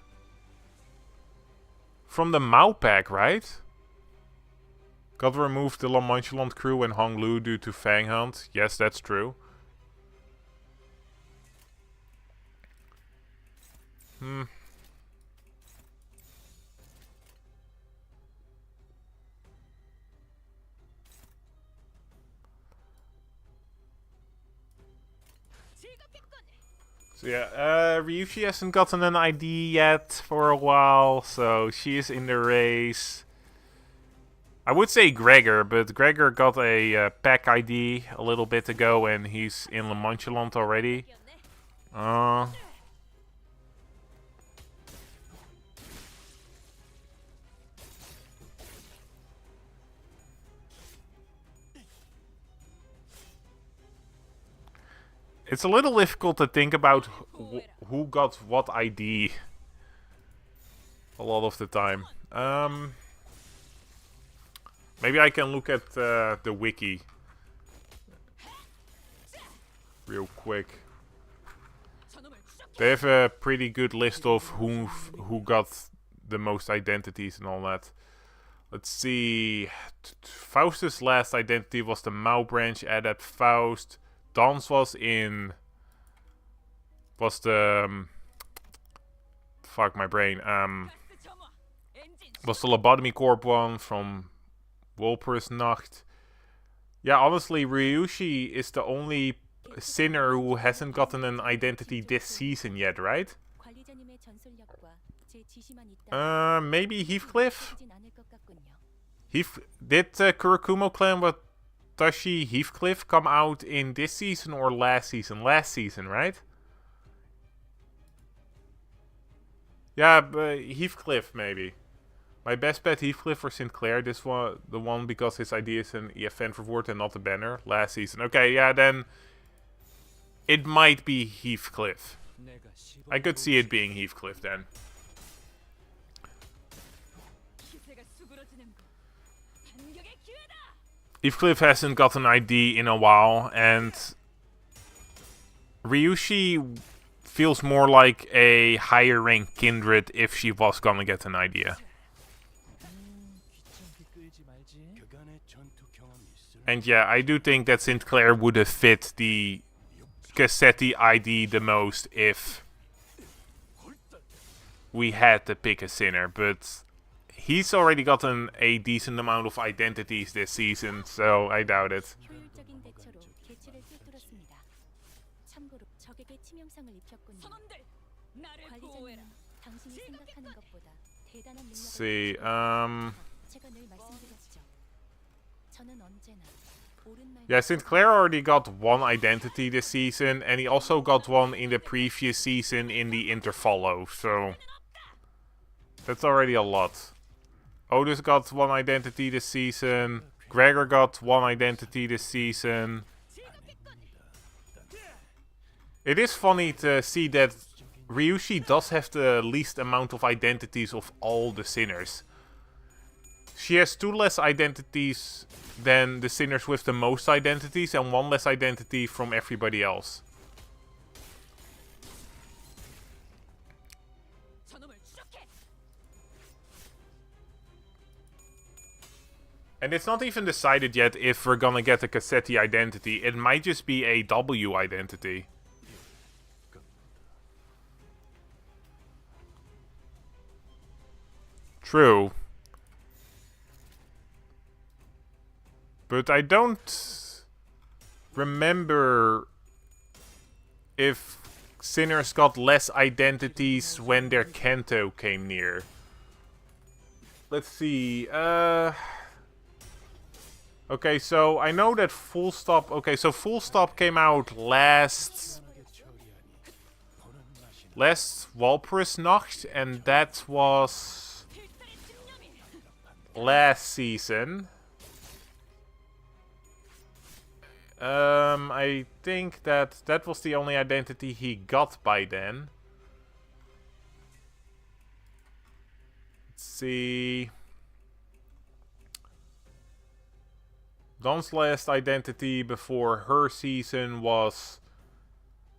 from the Mao pack, right? Got removed the La Mancheland crew and Hong Lu due to Fang Hunt. Yes, that's true. So yeah, Ryushi hasn't gotten an ID yet for a while, so she is in the race. I would say Gregor, but Gregor got a pack ID a little bit ago and he's in La Mancheland already. It's a little difficult to think about who got what ID a lot of the time. Maybe I can look at the wiki real quick. They have a pretty good list of who got the most identities and all that. Let's see. Faust's last identity was the Mao branch adept Faust. Don's was the fuck my brain. Was the Lobotomy Corp one from Nacht. Yeah, honestly, Ryushi is the only sinner who hasn't gotten an identity this season yet, right? Maybe Heathcliff? Did Kurakumo Clan Watashi Heathcliff come out in this season or last season? Last season, right? Yeah, but Heathcliff maybe. My best bet Heathcliff or Sinclair. This one, the one because his idea is an EFN reward and not a banner. Last season. Okay, yeah, then it might be Heathcliff. I could see it being Heathcliff then. Heathcliff hasn't got an ID in a while, and Ryushi feels more like a higher rank kindred if she was gonna get an idea. And yeah, I do think that Sinclair would have fit the Cassetti ID the most if we had to pick a sinner, but he's already gotten a decent amount of identities this season, so I doubt it. Let's see, yeah, Sinclair already got one identity this season, and he also got one in the previous season in the Interfollow, so that's already a lot. Otis got one identity this season, Gregor got one identity this season. It is funny to see that Ryushi does have the least amount of identities of all the sinners. She has 2 less identities than the sinners with the most identities and 1 less identity from everybody else. And it's not even decided yet if we're gonna get a Cassetti identity. It might just be a W identity. True. But I don't remember if sinners got less identities when their Kento came near. Let's see. Okay, so I know that Full Stop... Okay, so Full Stop came out last Walpurgisnacht, and that was last season. I think that was the only identity he got by then. Let's see. Don's last identity before her season was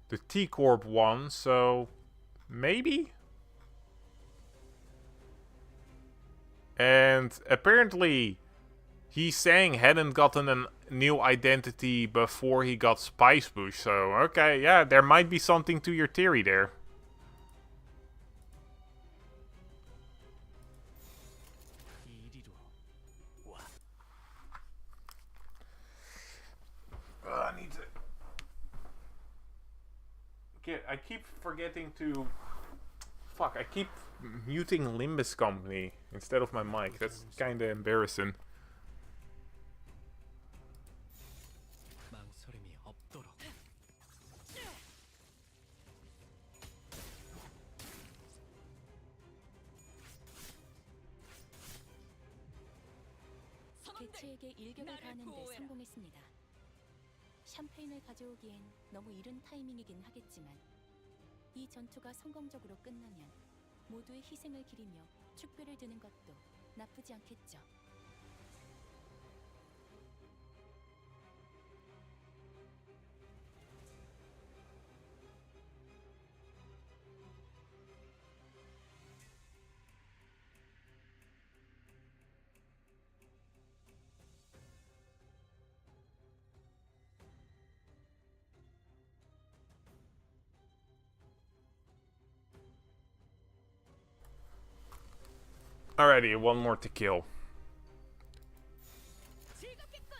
the T-Corp one, so maybe? And apparently he sang hadn't gotten a new identity before he got Spice Bush, so okay, yeah, there might be something to your theory there. I need to... Okay, I keep forgetting to... Fuck, I keep muting Limbus Company instead of my mic. That's kinda embarrassing. 개체에게 일격을 가하는데 성공했습니다. 샴페인을 가져오기엔 너무 이른 타이밍이긴 하겠지만 이 전투가 성공적으로 끝나면 모두의 희생을 기리며 축배를 드는 것도 나쁘지 않겠죠. Alrighty, one more to kill. 즐겁겠군.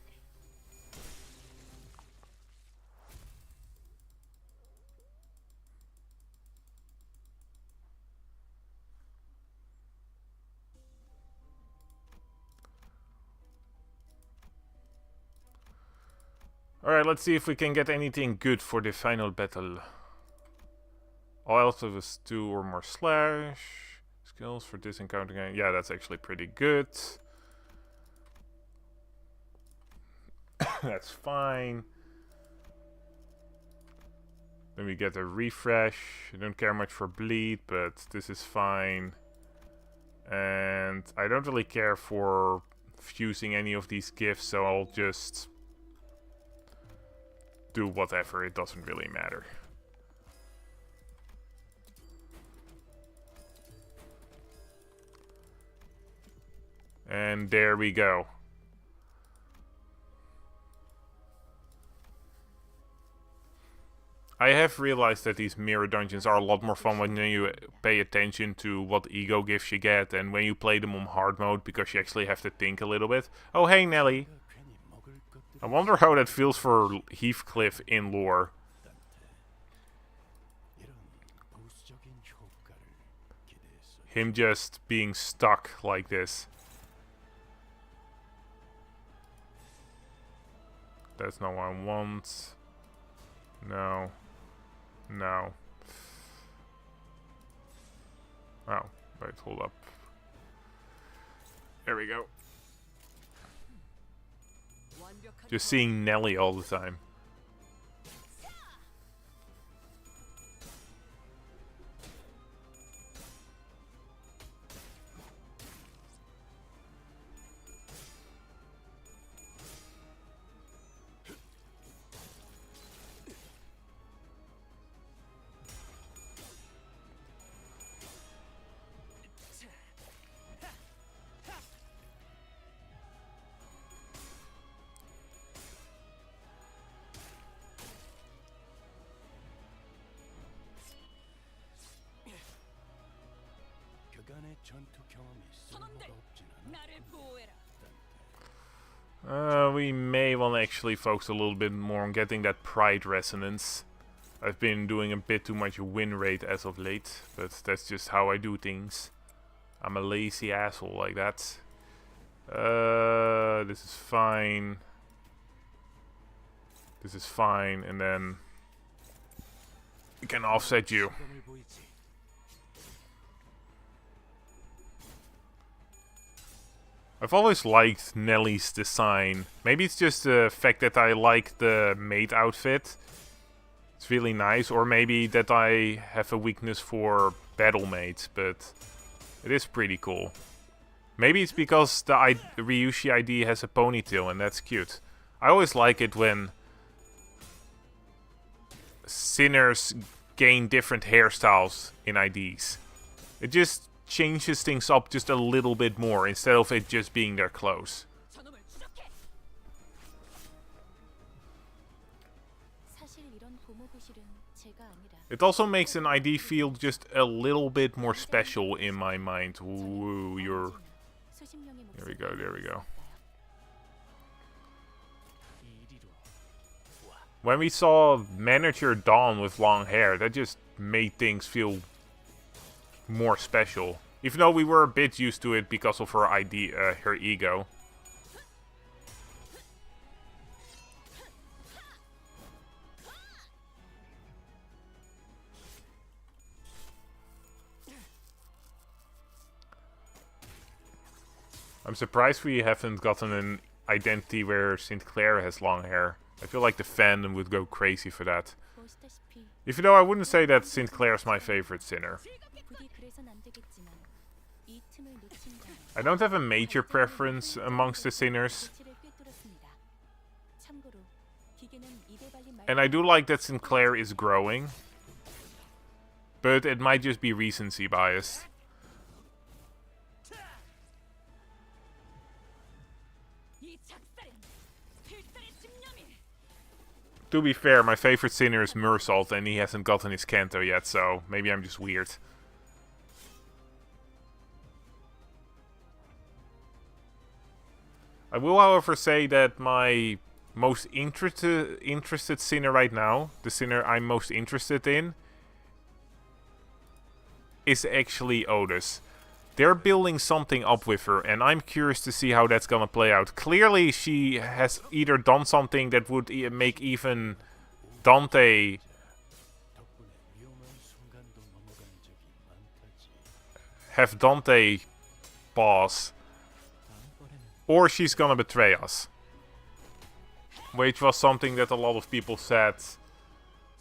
Alright, let's see if we can get anything good for the final battle. All else of us 2 or more slash. Skills for this encounter. Yeah, that's actually pretty good. That's fine. Then we get a refresh. I don't care much for bleed, but this is fine. And I don't really care for fusing any of these gifts, so I'll just do whatever. It doesn't really matter. And there we go. I have realized that these mirror dungeons are a lot more fun when you pay attention to what ego gifts you get and when you play them on hard mode, because you actually have to think a little bit. Oh hey Nelly. I wonder how that feels for Heathcliff in lore. Him just being stuck like this. That's not what I want. No. No. Oh, wait, hold up. There we go. Just seeing Nelly all the time. 나를 보호해라. We may want to actually focus a little bit more on getting that pride resonance. I've been doing a bit too much win rate as of late, but that's just how I do things. I'm a lazy asshole like that. This is fine. This is fine, and then we can offset you. I've always liked Nelly's design. Maybe it's just the fact that I like the maid outfit. It's really nice. Or maybe that I have a weakness for battle maids, but it is pretty cool. Maybe it's because the Ryushi ID has a ponytail and that's cute. I always like it when sinners gain different hairstyles in IDs. It just changes things up just a little bit more instead of it just being their clothes. It also makes an ID feel just a little bit more special in my mind. Ooh, you're... There we go, there we go. When we saw Manager Dawn with long hair, that just made things feel more special. Even though we were a bit used to it because of her her ego. I'm surprised we haven't gotten an identity where St. Clair has long hair. I feel like the fandom would go crazy for that. 보시다시피 Even though I wouldn't say that Sinclair's my favorite sinner. 부디 그래선 안 되겠지만 이 틈을 놓친다면 I don't have a major preference amongst the sinners. 빛을 꿰뚫었습니다. 참고로 기계는 이대 발린 말 And I do like that Sinclair is growing. But it might just be recency bias. 이 작살엔 필살의 집념이. To be fair, my favorite sinner is Mersault and he hasn't gotten his Kanto yet, so maybe I'm just weird. I will, however, say that my most interested sinner right now, the sinner I'm most interested in, is actually Otis. They're building something up with her, and I'm curious to see how that's gonna play out. Clearly, she has either done something that would make even Dante 덕분에 위험한 순간도 넘어간 적이 많다지. have Dante pause, or she's gonna betray us. Which was something that a lot of people said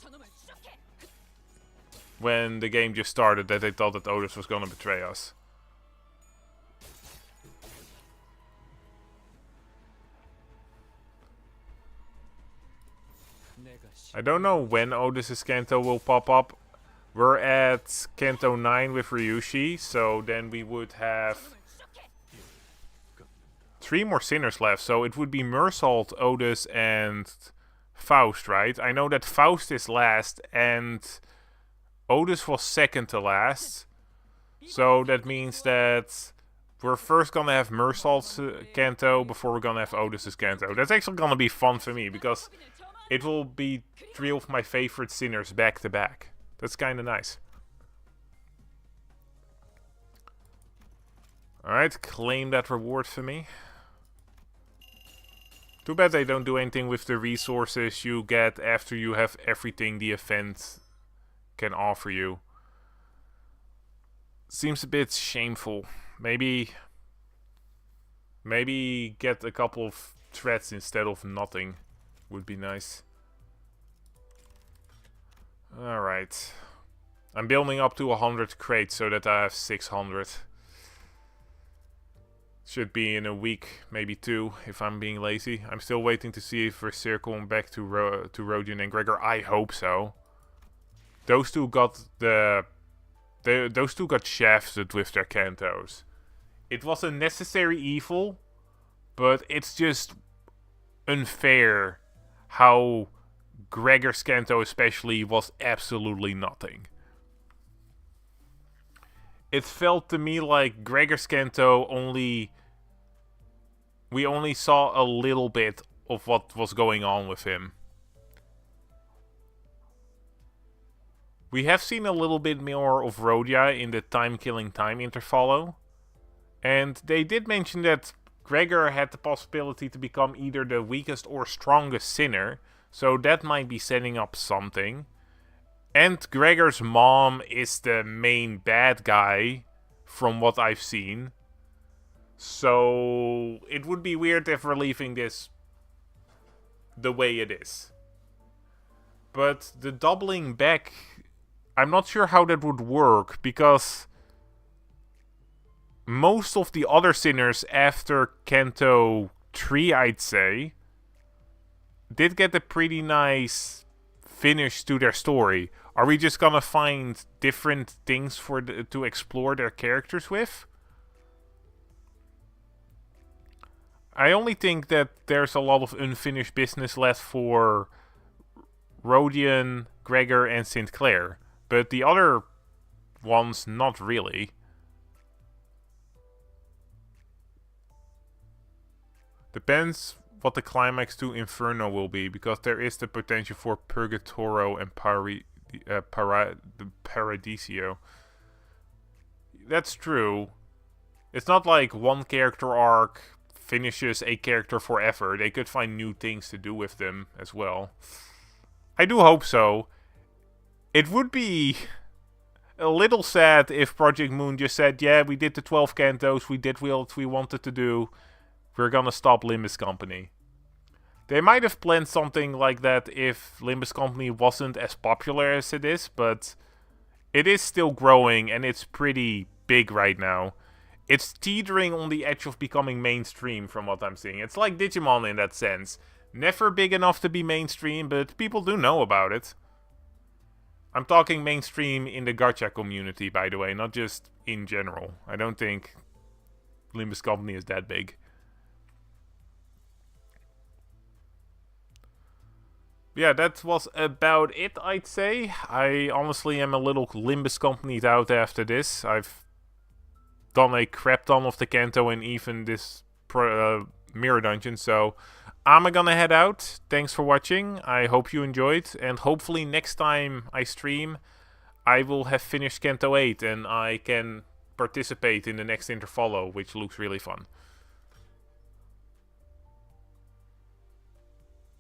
저놈을 추적해. when the game just started, that they thought that Otis was gonna betray us. 내가 시 I don't know when Otis's Kanto will pop up. We're at Kanto 9 with Ryushi, so then we would have 저놈을 추적해. 3 more sinners left. So it would be Mersault, Otis, and Faust, right? I know that Faust is last, and Otis was second to last. So that means that we're first gonna have Mersault's Kanto before we're gonna have Otis's Kanto. That's actually gonna be fun for me, because it will be 3 of my favorite sinners back to back. That's kinda nice. Alright, claim that reward for me. Too bad they don't do anything with the resources you get after you have everything the event can offer you. Seems a bit shameful. Maybe get a couple of threats instead of nothing would be nice. Alright. I'm building up to 100 crates so that I have 600. Should be in a week, maybe 2, if I'm being lazy. I'm still waiting to see if we're circling back to Rodion and Gregor. I hope so. Those two got those two got shafted with their Kantos. It was a necessary evil, but it's just unfair how Gregor's Kanto especially was absolutely nothing. It felt to me like Gregor's Kanto we only saw a little bit of what was going on with him. We have seen a little bit more of Rhodia in the time-killing time interfollow. And they did mention that Gregor had the possibility to become either the weakest or strongest sinner. So that might be setting up something. And Gregor's mom is the main bad guy, from what I've seen. So it would be weird if we're leaving this the way it is. But the doubling back, I'm not sure how that would work, because most of the other sinners after Kanto 3, I'd say, did get a pretty nice finish to their story. Are we just gonna find different things to explore their characters with? I only think that there's a lot of unfinished business left for Rodion, Gregor, and Sinclair. But the other ones, not really. Depends what the climax to Inferno will be, because there is the potential for Purgatoro and Paradiso. That's true. It's not like one character arc finishes a character forever. They could find new things to do with them as well. I do hope so. It would be a little sad if Project Moon just said, yeah, we did the 12 Kantos, we did what we wanted to do, we're gonna stop Limbus Company. They might have planned something like that if Limbus Company wasn't as popular as it is, but it is still growing and it's pretty big right now. It's teetering on the edge of becoming mainstream from what I'm seeing. It's like Digimon in that sense. Never big enough to be mainstream, but people do know about it. I'm talking mainstream in the gacha community, by the way, not just in general. I don't think Limbus Company is that big. Yeah, that was about it, I'd say. I honestly am a little Limbus Company'd out after this. I've done a crap ton of the Kanto and even this mirror dungeon, so I'm gonna head out. Thanks for watching. I hope you enjoyed, and hopefully next time I stream, I will have finished Kanto 8 and I can participate in the next Interfollow, which looks really fun.